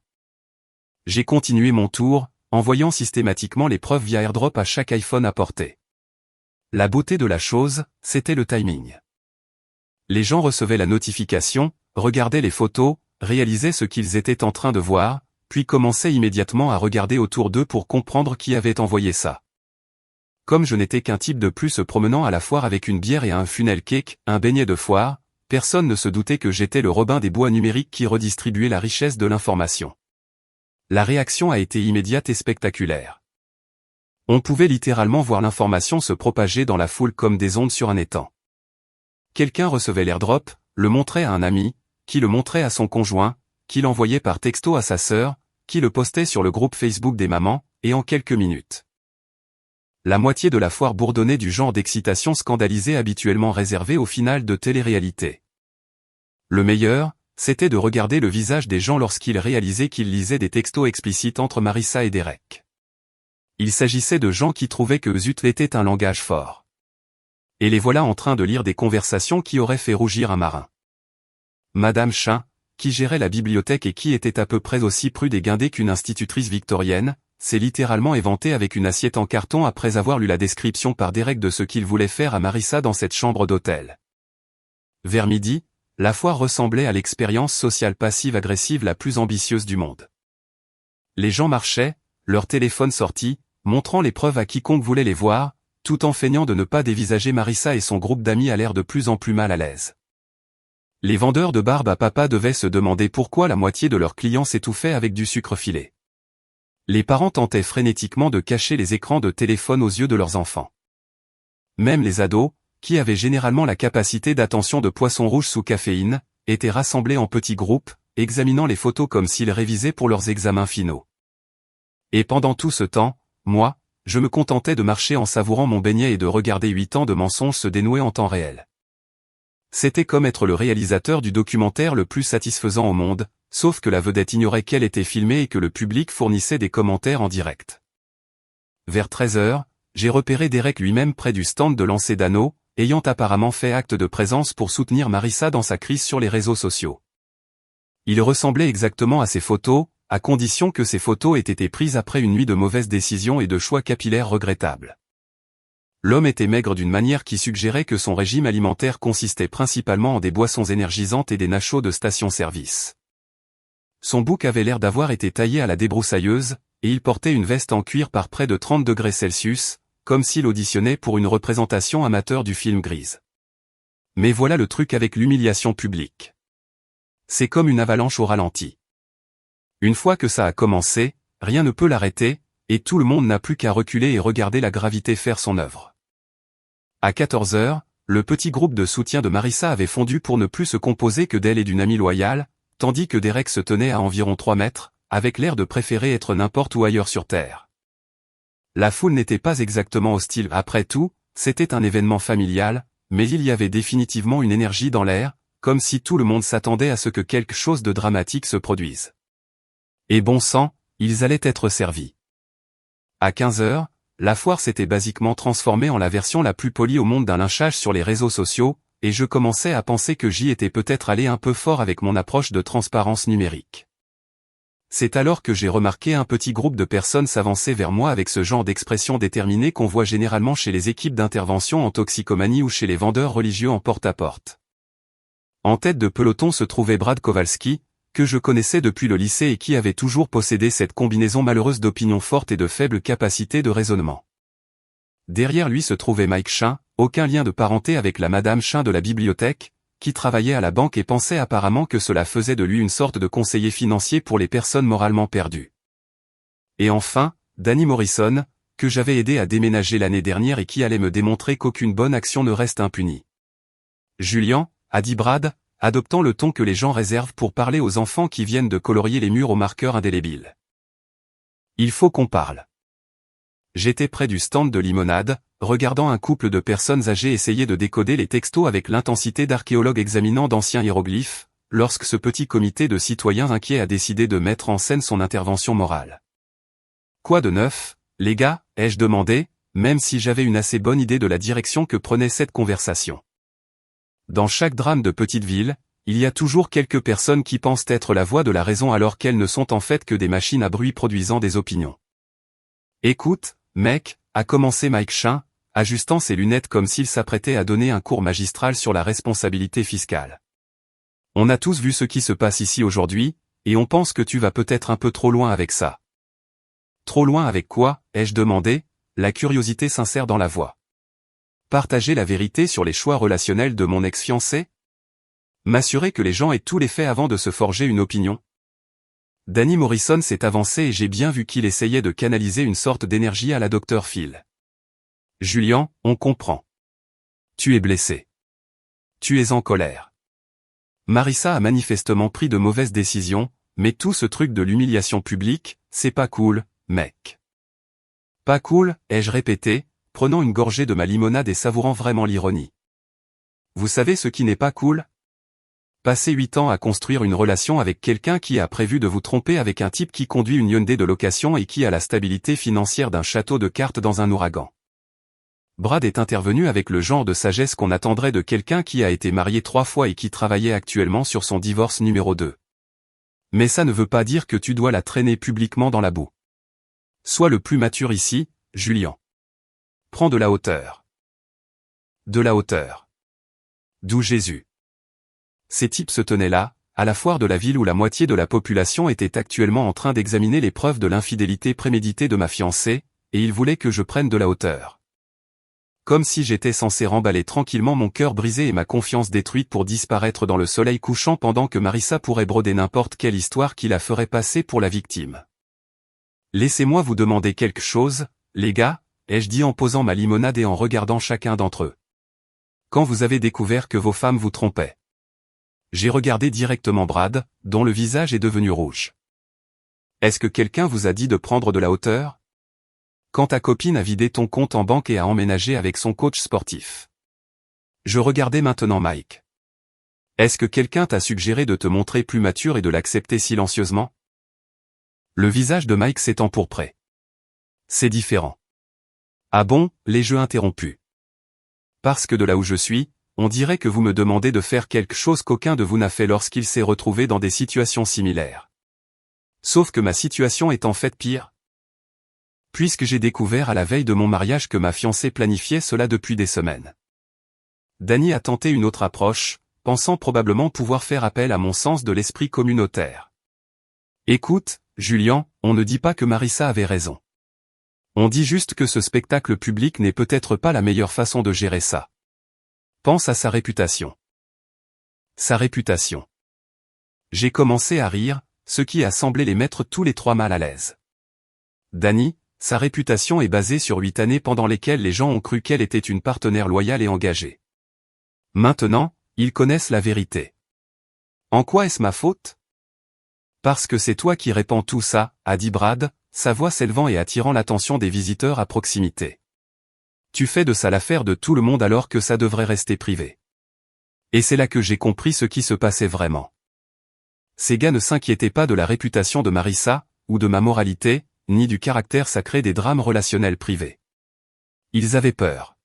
J'ai continué mon tour, envoyant systématiquement les preuves via AirDrop à chaque iPhone apporté. La beauté de la chose, c'était le timing. Les gens recevaient la notification, regardaient les photos, réalisaient ce qu'ils étaient en train de voir, puis commençaient immédiatement à regarder autour d'eux pour comprendre qui avait envoyé ça. Comme je n'étais qu'un type de plus se promenant à la foire avec une bière et un funnel cake, un beignet de foire, personne ne se doutait que j'étais le Robin des Bois numériques qui redistribuait la richesse de l'information. La réaction a été immédiate et spectaculaire. On pouvait littéralement voir l'information se propager dans la foule comme des ondes sur un étang. Quelqu'un recevait l'airdrop, le montrait à un ami, qui le montrait à son conjoint, qui l'envoyait par texto à sa sœur, qui le postait sur le groupe Facebook des mamans, et en quelques minutes. La moitié de la foire bourdonnait du genre d'excitation scandalisée habituellement réservée au final de télé-réalité. Le meilleur, c'était de regarder le visage des gens lorsqu'ils réalisaient qu'ils lisaient des textos explicites entre Marissa et Derek. Il s'agissait de gens qui trouvaient que zut était un langage fort. Et les voilà en train de lire des conversations qui auraient fait rougir un marin. Madame Chin, qui gérait la bibliothèque et qui était à peu près aussi prude et guindée qu'une institutrice victorienne, s'est littéralement éventée avec une assiette en carton après avoir lu la description par Derek de ce qu'il voulait faire à Marissa dans cette chambre d'hôtel. Vers midi, la foire ressemblait à l'expérience sociale passive-agressive la plus ambitieuse du monde. Les gens marchaient, leur téléphone sorti, montrant les preuves à quiconque voulait les voir, tout en feignant de ne pas dévisager Marissa et son groupe d'amis à l'air de plus en plus mal à l'aise. Les vendeurs de barbe à papa devaient se demander pourquoi la moitié de leurs clients s'étouffaient avec du sucre filé. Les parents tentaient frénétiquement de cacher les écrans de téléphone aux yeux de leurs enfants. Même les ados, qui avaient généralement la capacité d'attention de poisson rouge sous caféine, étaient rassemblés en petits groupes, examinant les photos comme s'ils révisaient pour leurs examens finaux. Et pendant tout ce temps, moi, je me contentais de marcher en savourant mon beignet et de regarder 8 ans de mensonges se dénouer en temps réel. C'était comme être le réalisateur du documentaire le plus satisfaisant au monde, sauf que la vedette ignorait qu'elle était filmée et que le public fournissait des commentaires en direct. Vers 13h, j'ai repéré Derek lui-même près du stand de lancer d'anneaux, ayant apparemment fait acte de présence pour soutenir Marissa dans sa crise sur les réseaux sociaux. Il ressemblait exactement à ces photos, à condition que ces photos aient été prises après une nuit de mauvaises décisions et de choix capillaires regrettables. L'homme était maigre d'une manière qui suggérait que son régime alimentaire consistait principalement en des boissons énergisantes et des nachos de station-service. Son bouc avait l'air d'avoir été taillé à la débroussailleuse, et il portait une veste en cuir par près de 30 degrés Celsius, comme s'il auditionnait pour une représentation amateur du film Grise. Mais voilà le truc avec l'humiliation publique. C'est comme une avalanche au ralenti. Une fois que ça a commencé, rien ne peut l'arrêter, et tout le monde n'a plus qu'à reculer et regarder la gravité faire son œuvre. À 14h, le petit groupe de soutien de Marissa avait fondu pour ne plus se composer que d'elle et d'une amie loyale, tandis que Derek se tenait à environ 3 mètres, avec l'air de préférer être n'importe où ailleurs sur Terre. La foule n'était pas exactement hostile, après tout, c'était un événement familial, mais il y avait définitivement une énergie dans l'air, comme si tout le monde s'attendait à ce que quelque chose de dramatique se produise. Et bon sang, ils allaient être servis. À 15h, la foire s'était basiquement transformée en la version la plus polie au monde d'un lynchage sur les réseaux sociaux, et je commençais à penser que j'y étais peut-être allé un peu fort avec mon approche de transparence numérique. C'est alors que j'ai remarqué un petit groupe de personnes s'avancer vers moi avec ce genre d'expression déterminée qu'on voit généralement chez les équipes d'intervention en toxicomanie ou chez les vendeurs religieux en porte-à-porte. En tête de peloton se trouvait Brad Kowalski, que je connaissais depuis le lycée et qui avait toujours possédé cette combinaison malheureuse d'opinions fortes et de faibles capacités de raisonnement. Derrière lui se trouvait Mike Chain, aucun lien de parenté avec la Madame Chain de la bibliothèque, qui travaillait à la banque et pensait apparemment que cela faisait de lui une sorte de conseiller financier pour les personnes moralement perdues. Et enfin, Danny Morrison, que j'avais aidé à déménager l'année dernière et qui allait me démontrer qu'aucune bonne action ne reste impunie. Julian, a dit Brad, adoptant le ton que les gens réservent pour parler aux enfants qui viennent de colorier les murs au marqueur indélébile. Il faut qu'on parle. J'étais près du stand de limonade, regardant un couple de personnes âgées essayer de décoder les textos avec l'intensité d'archéologues examinant d'anciens hiéroglyphes, lorsque ce petit comité de citoyens inquiets a décidé de mettre en scène son intervention morale. Quoi de neuf, les gars, ai-je demandé, même si j'avais une assez bonne idée de la direction que prenait cette conversation. Dans chaque drame de petite ville, il y a toujours quelques personnes qui pensent être la voix de la raison alors qu'elles ne sont en fait que des machines à bruit produisant des opinions. Écoute, mec, a commencé Mike Chain, ajustant ses lunettes comme s'il s'apprêtait à donner un cours magistral sur la responsabilité fiscale. On a tous vu ce qui se passe ici aujourd'hui, et on pense que tu vas peut-être un peu trop loin avec ça. Trop loin avec quoi, ai-je demandé, la curiosité sincère dans la voix. Partager la vérité sur les choix relationnels de mon ex-fiancé? M'assurer que les gens aient tous les faits avant de se forger une opinion? Danny Morrison s'est avancé et j'ai bien vu qu'il essayait de canaliser une sorte d'énergie à la Dr Phil. Julian, on comprend. Tu es blessé. Tu es en colère. Marissa a manifestement pris de mauvaises décisions, mais tout ce truc de l'humiliation publique, c'est pas cool, mec. Pas cool, ai-je répété, prenant une gorgée de ma limonade et savourant vraiment l'ironie. Vous savez ce qui n'est pas cool? Passer 8 ans à construire une relation avec quelqu'un qui a prévu de vous tromper avec un type qui conduit une Hyundai de location et qui a la stabilité financière d'un château de cartes dans un ouragan. Brad est intervenu avec le genre de sagesse qu'on attendrait de quelqu'un qui a été marié 3 fois et qui travaillait actuellement sur son divorce numéro 2. Mais ça ne veut pas dire que tu dois la traîner publiquement dans la boue. Sois le plus mature ici, Julian. Prends de la hauteur. De la hauteur. D'où Jésus. Ces types se tenaient là, à la foire de la ville où la moitié de la population était actuellement en train d'examiner les preuves de l'infidélité préméditée de ma fiancée, et ils voulaient que je prenne de la hauteur. Comme si j'étais censé remballer tranquillement mon cœur brisé et ma confiance détruite pour disparaître dans le soleil couchant pendant que Marissa pourrait broder n'importe quelle histoire qui la ferait passer pour la victime. Laissez-moi vous demander quelque chose, les gars, ai-je dit en posant ma limonade et en regardant chacun d'entre eux. Quand vous avez découvert que vos femmes vous trompaient? J'ai regardé directement Brad, dont le visage est devenu rouge. Est-ce que quelqu'un vous a dit de prendre de la hauteur? Quand ta copine a vidé ton compte en banque et a emménagé avec son coach sportif. Je regardais maintenant Mike. Est-ce que quelqu'un t'a suggéré de te montrer plus mature et de l'accepter silencieusement? Le visage de Mike s'est empourpré. C'est différent. Ah bon, les jeux interrompus. Parce que de là où je suis, on dirait que vous me demandez de faire quelque chose qu'aucun de vous n'a fait lorsqu'il s'est retrouvé dans des situations similaires. Sauf que ma situation est en fait pire. Puisque j'ai découvert à la veille de mon mariage que ma fiancée planifiait cela depuis des semaines. Danny a tenté une autre approche, pensant probablement pouvoir faire appel à mon sens de l'esprit communautaire. Écoute, Julian, on ne dit pas que Marissa avait raison. On dit juste que ce spectacle public n'est peut-être pas la meilleure façon de gérer ça. Pense à sa réputation. Sa réputation. J'ai commencé à rire, ce qui a semblé les mettre tous les trois mal à l'aise. Danny, sa réputation est basée sur 8 années pendant lesquelles les gens ont cru qu'elle était une partenaire loyale et engagée. Maintenant, ils connaissent la vérité. En quoi est-ce ma faute? Parce que c'est toi qui répands tout ça, a dit Brad, sa voix s'élevant et attirant l'attention des visiteurs à proximité. Tu fais de ça l'affaire de tout le monde alors que ça devrait rester privé. Et c'est là que j'ai compris ce qui se passait vraiment. Ces gars ne s'inquiétaient pas de la réputation de Marissa, ou de ma moralité, ni du caractère sacré des drames relationnels privés. Ils avaient peur.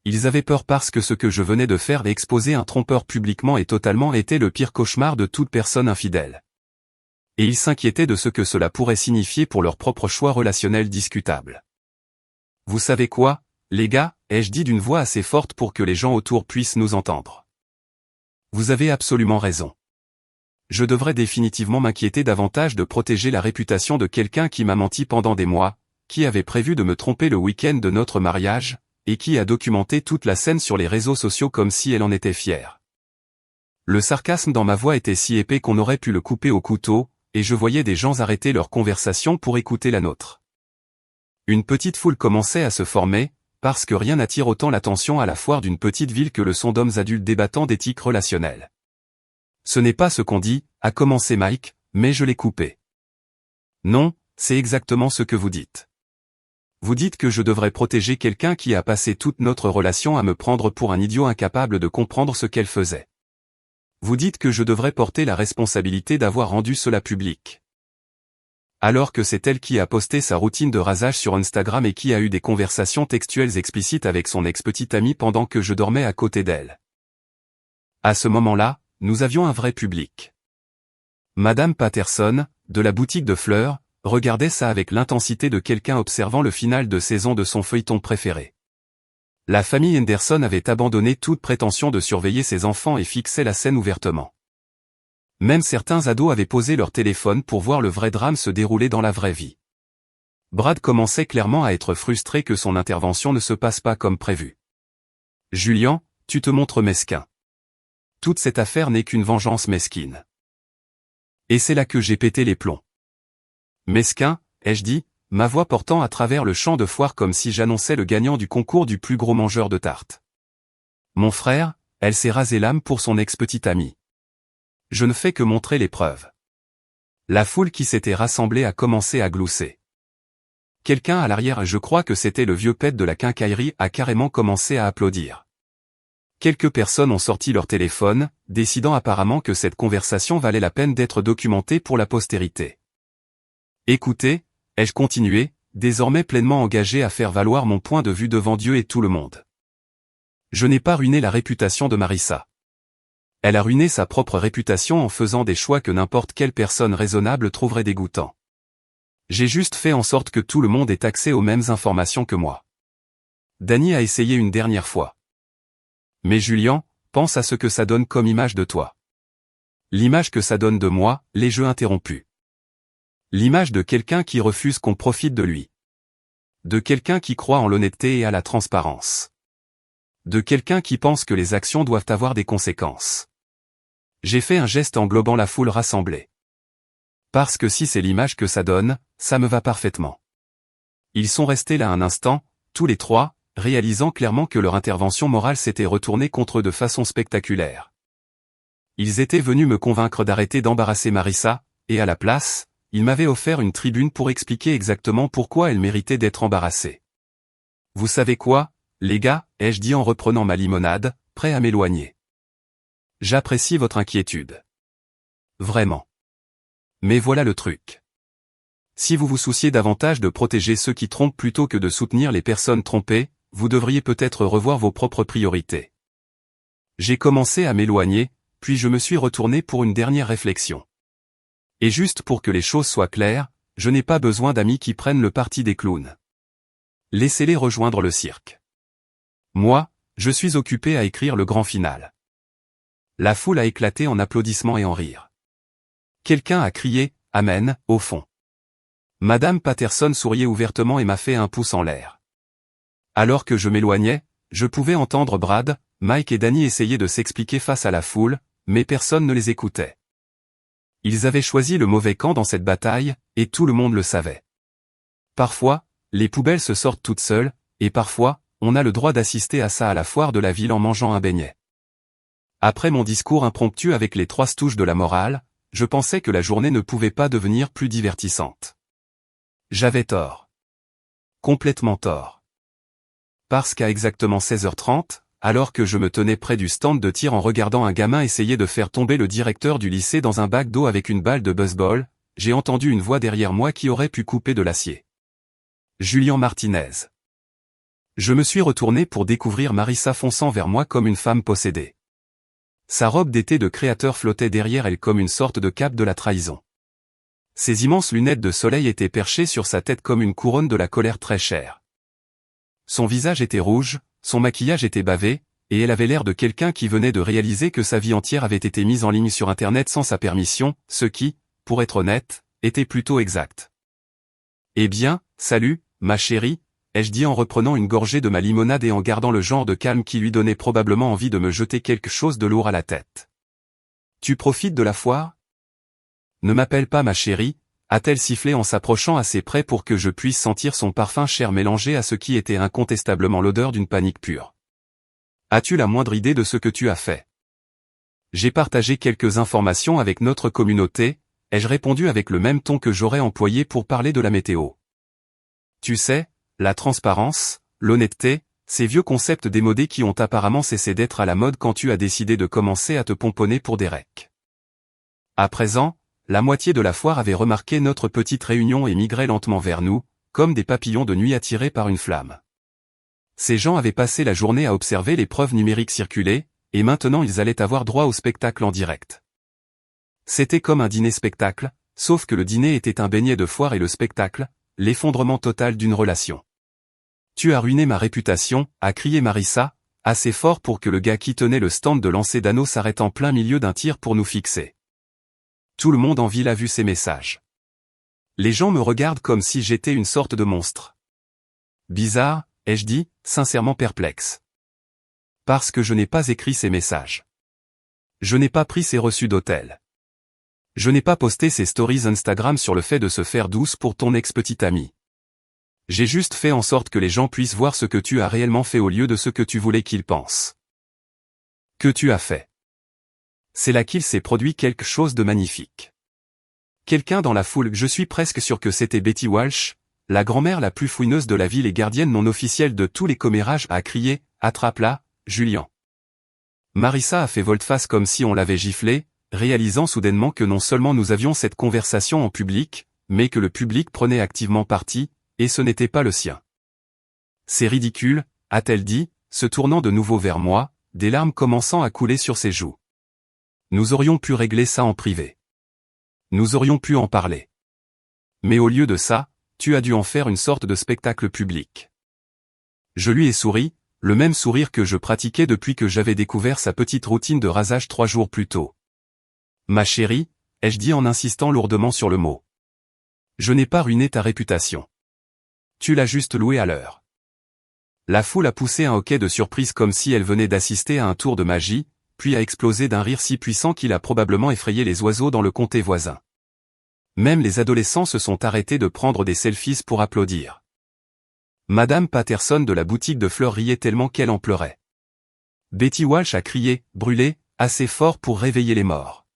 Ils avaient peur parce que ce que je venais de faire, exposer un trompeur publiquement et totalement, était le pire cauchemar de toute personne infidèle. Et ils s'inquiétaient de ce que cela pourrait signifier pour leur propre choix relationnel discutable. Vous savez quoi, les gars, ai-je dit d'une voix assez forte pour que les gens autour puissent nous entendre. Vous avez absolument raison. Je devrais définitivement m'inquiéter davantage de protéger la réputation de quelqu'un qui m'a menti pendant des mois, qui avait prévu de me tromper le week-end de notre mariage, et qui a documenté toute la scène sur les réseaux sociaux comme si elle en était fière. Le sarcasme dans ma voix était si épais qu'on aurait pu le couper au couteau, et je voyais des gens arrêter leur conversation pour écouter la nôtre. Une petite foule commençait à se former, parce que rien n'attire autant l'attention à la foire d'une petite ville que le son d'hommes adultes débattant d'éthique relationnelle. Ce n'est pas ce qu'on dit, a commencé Mike, mais je l'ai coupé. Non, c'est exactement ce que vous dites. Vous dites que je devrais protéger quelqu'un qui a passé toute notre relation à me prendre pour un idiot incapable de comprendre ce qu'elle faisait. Vous dites que je devrais porter la responsabilité d'avoir rendu cela public. Alors que c'est elle qui a posté sa routine de rasage sur Instagram et qui a eu des conversations textuelles explicites avec son ex-petite amie pendant que je dormais à côté d'elle. À ce moment-là, nous avions un vrai public. Madame Patterson, de la boutique de fleurs, regardait ça avec l'intensité de quelqu'un observant le final de saison de son feuilleton préféré. La famille Henderson avait abandonné toute prétention de surveiller ses enfants et fixait la scène ouvertement. Même certains ados avaient posé leur téléphone pour voir le vrai drame se dérouler dans la vraie vie. Brad commençait clairement à être frustré que son intervention ne se passe pas comme prévu. « Julian, tu te montres mesquin. Toute cette affaire n'est qu'une vengeance mesquine. » Et c'est là que j'ai pété les plombs. « Mesquin », ai-je dit, ma voix portant à travers le champ de foire comme si j'annonçais le gagnant du concours du plus gros mangeur de tartes. Mon frère, elle s'est rasé l'âme pour son ex-petite amie. Je ne fais que montrer les preuves. La foule qui s'était rassemblée a commencé à glousser. Quelqu'un à l'arrière, je crois que c'était le vieux pet de la quincaillerie, a carrément commencé à applaudir. Quelques personnes ont sorti leur téléphone, décidant apparemment que cette conversation valait la peine d'être documentée pour la postérité. Écoutez, ai-je continué, désormais pleinement engagé à faire valoir mon point de vue devant Dieu et tout le monde. Je n'ai pas ruiné la réputation de Marissa. Elle a ruiné sa propre réputation en faisant des choix que n'importe quelle personne raisonnable trouverait dégoûtants. J'ai juste fait en sorte que tout le monde ait accès aux mêmes informations que moi. Danny a essayé une dernière fois. Mais Julian, pense à ce que ça donne comme image de toi. L'image que ça donne de moi, les jeux interrompus. L'image de quelqu'un qui refuse qu'on profite de lui. De quelqu'un qui croit en l'honnêteté et à la transparence. De quelqu'un qui pense que les actions doivent avoir des conséquences. J'ai fait un geste englobant la foule rassemblée. Parce que si c'est l'image que ça donne, ça me va parfaitement. Ils sont restés là un instant, tous les trois, réalisant clairement que leur intervention morale s'était retournée contre eux de façon spectaculaire. Ils étaient venus me convaincre d'arrêter d'embarrasser Marissa, et à la place, ils m'avaient offert une tribune pour expliquer exactement pourquoi elle méritait d'être embarrassée. Vous savez quoi, les gars, ai-je dit en reprenant ma limonade, prêt à m'éloigner. J'apprécie votre inquiétude. Vraiment. Mais voilà le truc. Si vous vous souciez davantage de protéger ceux qui trompent plutôt que de soutenir les personnes trompées, vous devriez peut-être revoir vos propres priorités. J'ai commencé à m'éloigner, puis je me suis retourné pour une dernière réflexion. Et juste pour que les choses soient claires, je n'ai pas besoin d'amis qui prennent le parti des clowns. Laissez-les rejoindre le cirque. Moi, je suis occupé à écrire le grand final. La foule a éclaté en applaudissements et en rires. Quelqu'un a crié « Amen » au fond. Madame Patterson souriait ouvertement et m'a fait un pouce en l'air. Alors que je m'éloignais, je pouvais entendre Brad, Mike et Danny essayer de s'expliquer face à la foule, mais personne ne les écoutait. Ils avaient choisi le mauvais camp dans cette bataille, et tout le monde le savait. Parfois, les poubelles se sortent toutes seules, et parfois, on a le droit d'assister à ça à la foire de la ville en mangeant un beignet. Après mon discours impromptu avec les 3 stouches de la morale, je pensais que la journée ne pouvait pas devenir plus divertissante. J'avais tort. Complètement tort. Parce qu'à exactement 16h30, alors que je me tenais près du stand de tir en regardant un gamin essayer de faire tomber le directeur du lycée dans un bac d'eau avec une balle de baseball, j'ai entendu une voix derrière moi qui aurait pu couper de l'acier. Julian Martinez. Je me suis retourné pour découvrir Marissa fonçant vers moi comme une femme possédée. Sa robe d'été de créateur flottait derrière elle comme une sorte de cape de la trahison. Ses immenses lunettes de soleil étaient perchées sur sa tête comme une couronne de la colère très chère. Son visage était rouge, son maquillage était bavé, et elle avait l'air de quelqu'un qui venait de réaliser que sa vie entière avait été mise en ligne sur Internet sans sa permission, ce qui, pour être honnête, était plutôt exact. « Eh bien, salut, ma chérie », ai-je dit en reprenant une gorgée de ma limonade et en gardant le genre de calme qui lui donnait probablement envie de me jeter quelque chose de lourd à la tête. « Tu profites de la foire ? Ne m'appelle pas ma chérie, a-t-elle sifflé en s'approchant assez près pour que je puisse sentir son parfum cher mélangé à ce qui était incontestablement l'odeur d'une panique pure. As-tu la moindre idée de ce que tu as fait ? J'ai partagé quelques informations avec notre communauté, ai-je répondu avec le même ton que j'aurais employé pour parler de la météo. Tu sais, la transparence, l'honnêteté, ces vieux concepts démodés qui ont apparemment cessé d'être à la mode quand tu as décidé de commencer à te pomponner pour des recs. À présent, la moitié de la foire avait remarqué notre petite réunion et migrait lentement vers nous, comme des papillons de nuit attirés par une flamme. Ces gens avaient passé la journée à observer les preuves numériques circuler, et maintenant ils allaient avoir droit au spectacle en direct. C'était comme un dîner-spectacle, sauf que le dîner était un beignet de foire et le spectacle, l'effondrement total d'une relation. Tu as ruiné ma réputation, a crié Marissa, assez fort pour que le gars qui tenait le stand de lancer d'anneaux s'arrête en plein milieu d'un tir pour nous fixer. Tout le monde en ville a vu ces messages. Les gens me regardent comme si j'étais une sorte de monstre. Bizarre, ai-je dit, sincèrement perplexe. Parce que je n'ai pas écrit ces messages. Je n'ai pas pris ces reçus d'hôtel. Je n'ai pas posté ces stories Instagram sur le fait de se faire douce pour ton ex-petite amie. J'ai juste fait en sorte que les gens puissent voir ce que tu as réellement fait au lieu de ce que tu voulais qu'ils pensent. Que tu as fait. C'est là qu'il s'est produit quelque chose de magnifique. Quelqu'un dans la foule, je suis presque sûr que c'était Betty Walsh, la grand-mère la plus fouineuse de la ville et gardienne non officielle de tous les commérages, a crié « Attrape-la, Julian ». Marissa a fait volte-face comme si on l'avait giflé, réalisant soudainement que non seulement nous avions cette conversation en public, mais que le public prenait activement parti, et ce n'était pas le sien. C'est ridicule, a-t-elle dit, se tournant de nouveau vers moi, des larmes commençant à couler sur ses joues. Nous aurions pu régler ça en privé. Nous aurions pu en parler. Mais au lieu de ça, tu as dû en faire une sorte de spectacle public. Je lui ai souri, le même sourire que je pratiquais depuis que j'avais découvert sa petite routine de rasage 3 jours plus tôt. Ma chérie, ai-je dit en insistant lourdement sur le mot. Je n'ai pas ruiné ta réputation. Tu l'as juste louée à l'heure. La foule a poussé un hoquet de surprise comme si elle venait d'assister à un tour de magie, puis a explosé d'un rire si puissant qu'il a probablement effrayé les oiseaux dans le comté voisin. Même les adolescents se sont arrêtés de prendre des selfies pour applaudir. Madame Patterson de la boutique de fleurs riait tellement qu'elle en pleurait. Betty Walsh a crié, brûlé, assez fort pour réveiller les morts.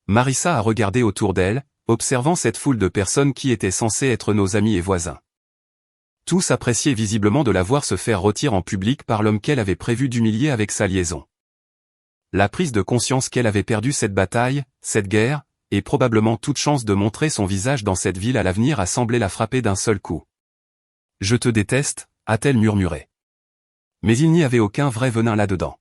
Marissa a regardé autour d'elle, observant cette foule de personnes qui étaient censées être nos amis et voisins. Tous appréciaient visiblement de la voir se faire rôtir en public par l'homme qu'elle avait prévu d'humilier avec sa liaison. La prise de conscience qu'elle avait perdu cette bataille, cette guerre, et probablement toute chance de montrer son visage dans cette ville à l'avenir a semblé la frapper d'un seul coup. « Je te déteste », a-t-elle murmuré. Mais il n'y avait aucun vrai venin là-dedans.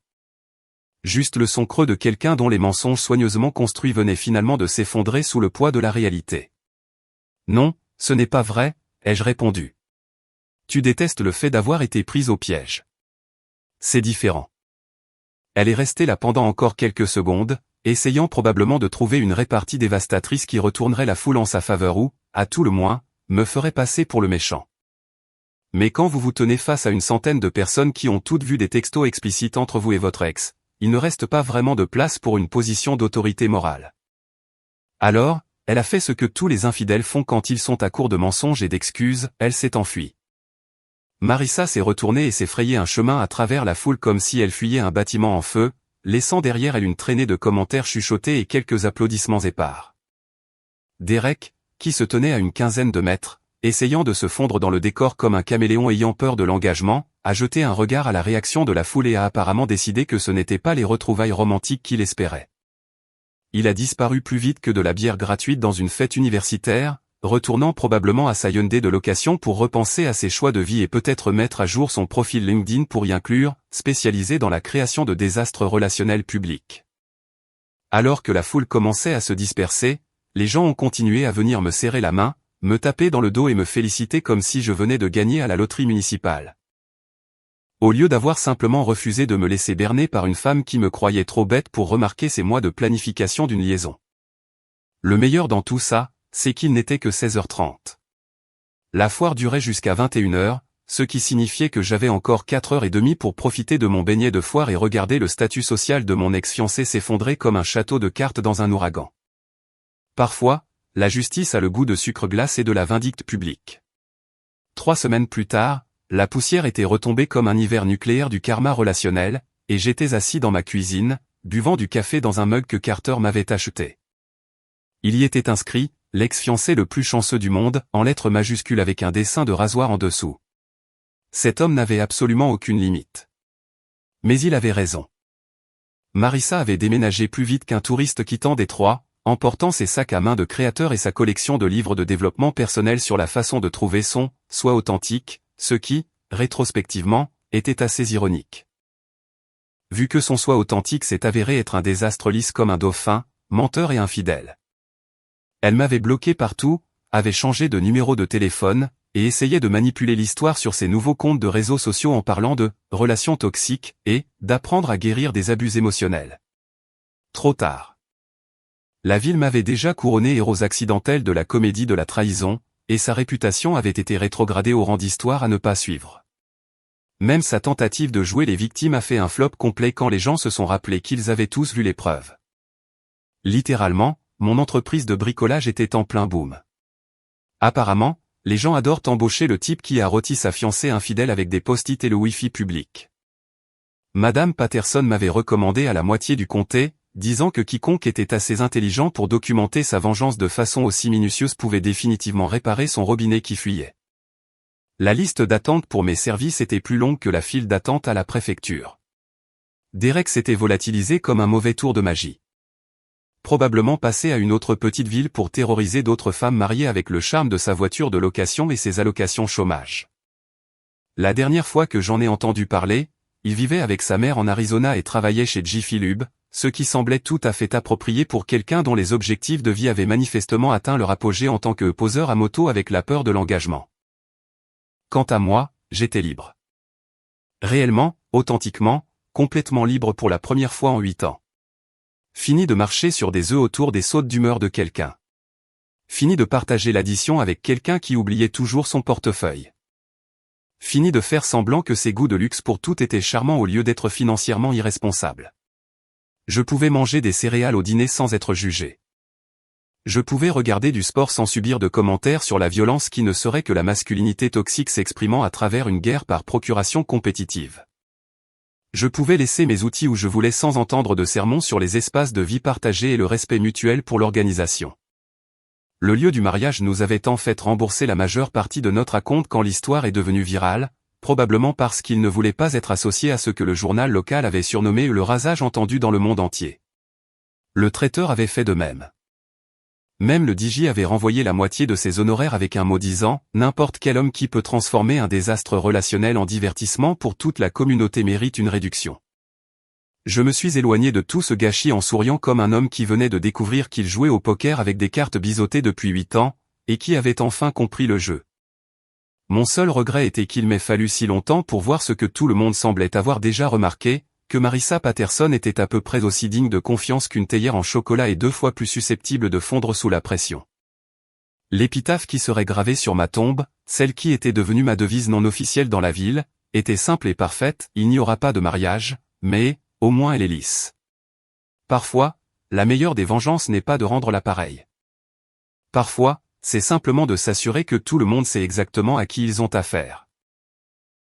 Juste le son creux de quelqu'un dont les mensonges soigneusement construits venaient finalement de s'effondrer sous le poids de la réalité. « Non, ce n'est pas vrai », ai-je répondu. « Tu détestes le fait d'avoir été prise au piège. C'est différent. » Elle est restée là pendant encore quelques secondes, essayant probablement de trouver une répartie dévastatrice qui retournerait la foule en sa faveur ou, à tout le moins, me ferait passer pour le méchant. Mais quand vous vous tenez face à une centaine de personnes qui ont toutes vu des textos explicites entre vous et votre ex, il ne reste pas vraiment de place pour une position d'autorité morale. Alors, elle a fait ce que tous les infidèles font quand ils sont à court de mensonges et d'excuses, elle s'est enfuie. Marissa s'est retournée et s'est frayé un chemin à travers la foule comme si elle fuyait un bâtiment en feu, laissant derrière elle une traînée de commentaires chuchotés et quelques applaudissements épars. Derek, qui se tenait à une quinzaine de mètres, essayant de se fondre dans le décor comme un caméléon ayant peur de l'engagement, a jeté un regard à la réaction de la foule et a apparemment décidé que ce n'étaient pas les retrouvailles romantiques qu'il espérait. Il a disparu plus vite que de la bière gratuite dans une fête universitaire, retournant probablement à sa Hyundai de location pour repenser à ses choix de vie et peut-être mettre à jour son profil LinkedIn pour y inclure, spécialisé dans la création de désastres relationnels publics. Alors que la foule commençait à se disperser, les gens ont continué à venir me serrer la main, me taper dans le dos et me féliciter comme si je venais de gagner à la loterie municipale. Au lieu d'avoir simplement refusé de me laisser berner par une femme qui me croyait trop bête pour remarquer ces mois de planification d'une liaison. Le meilleur dans tout ça, c'est qu'il n'était que 16h30. La foire durait jusqu'à 21h, ce qui signifiait que j'avais encore 4h30 pour profiter de mon beignet de foire et regarder le statut social de mon ex-fiancé s'effondrer comme un château de cartes dans un ouragan. Parfois, la justice a le goût de sucre glace et de la vindicte publique. 3 semaines plus tard, la poussière était retombée comme un hiver nucléaire du karma relationnel, et j'étais assis dans ma cuisine, buvant du café dans un mug que Carter m'avait acheté. Il y était inscrit « L'ex-fiancé le plus chanceux du monde » en lettres majuscules avec un dessin de rasoir en dessous. Cet homme n'avait absolument aucune limite. Mais il avait raison. Marissa avait déménagé plus vite qu'un touriste quittant Détroit, emportant ses sacs à main de créateur et sa collection de livres de développement personnel sur la façon de trouver son « soi authentique », ce qui, rétrospectivement, était assez ironique. Vu que son soi authentique s'est avéré être un désastre lisse comme un dauphin, menteur et infidèle. Elle m'avait bloqué partout, avait changé de numéro de téléphone, et essayait de manipuler l'histoire sur ses nouveaux comptes de réseaux sociaux en parlant de « relations toxiques » et « d'apprendre à guérir des abus émotionnels ». Trop tard. La ville m'avait déjà couronné héros accidentel de la comédie de la trahison, et sa réputation avait été rétrogradée au rang d'histoire à ne pas suivre. Même sa tentative de jouer les victimes a fait un flop complet quand les gens se sont rappelés qu'ils avaient tous vu les preuves. Littéralement, mon entreprise de bricolage était en plein boom. Apparemment, les gens adorent embaucher le type qui a rôti sa fiancée infidèle avec des post-it et le Wi-Fi public. Madame Patterson m'avait recommandé à la moitié du comté, disant que quiconque était assez intelligent pour documenter sa vengeance de façon aussi minutieuse pouvait définitivement réparer son robinet qui fuyait. La liste d'attente pour mes services était plus longue que la file d'attente à la préfecture. Derek s'était volatilisé comme un mauvais tour de magie. Probablement passé à une autre petite ville pour terroriser d'autres femmes mariées avec le charme de sa voiture de location et ses allocations chômage. La dernière fois que j'en ai entendu parler, il vivait avec sa mère en Arizona et travaillait chez Jiffy Lube, ce qui semblait tout à fait approprié pour quelqu'un dont les objectifs de vie avaient manifestement atteint leur apogée en tant que poseur à moto avec la peur de l'engagement. Quant à moi, j'étais libre. Réellement, authentiquement, complètement libre pour la première fois en 8 ans. Fini de marcher sur des œufs autour des sautes d'humeur de quelqu'un. Fini de partager l'addition avec quelqu'un qui oubliait toujours son portefeuille. Fini de faire semblant que ses goûts de luxe pour tout étaient charmants au lieu d'être financièrement irresponsables. Je pouvais manger des céréales au dîner sans être jugé. Je pouvais regarder du sport sans subir de commentaires sur la violence qui ne serait que la masculinité toxique s'exprimant à travers une guerre par procuration compétitive. Je pouvais laisser mes outils où je voulais sans entendre de sermons sur les espaces de vie partagés et le respect mutuel pour l'organisation. Le lieu du mariage nous avait en fait remboursé la majeure partie de notre acompte quand l'histoire est devenue virale, probablement parce qu'il ne voulait pas être associé à ce que le journal local avait surnommé le rasage entendu dans le monde entier. Le traiteur avait fait de même. Même le DJ avait renvoyé la moitié de ses honoraires avec un mot disant « N'importe quel homme qui peut transformer un désastre relationnel en divertissement pour toute la communauté mérite une réduction ». Je me suis éloigné de tout ce gâchis en souriant comme un homme qui venait de découvrir qu'il jouait au poker avec des cartes biseautées depuis 8 ans, et qui avait enfin compris le jeu. Mon seul regret était qu'il m'ait fallu si longtemps pour voir ce que tout le monde semblait avoir déjà remarqué, que Marissa Patterson était à peu près aussi digne de confiance qu'une théière en chocolat et 2 fois plus susceptible de fondre sous la pression. L'épitaphe qui serait gravée sur ma tombe, celle qui était devenue ma devise non officielle dans la ville, était simple et parfaite, il n'y aura pas de mariage, mais, au moins elle est lisse. Parfois, la meilleure des vengeances n'est pas de rendre l'appareil. Parfois, c'est simplement de s'assurer que tout le monde sait exactement à qui ils ont affaire.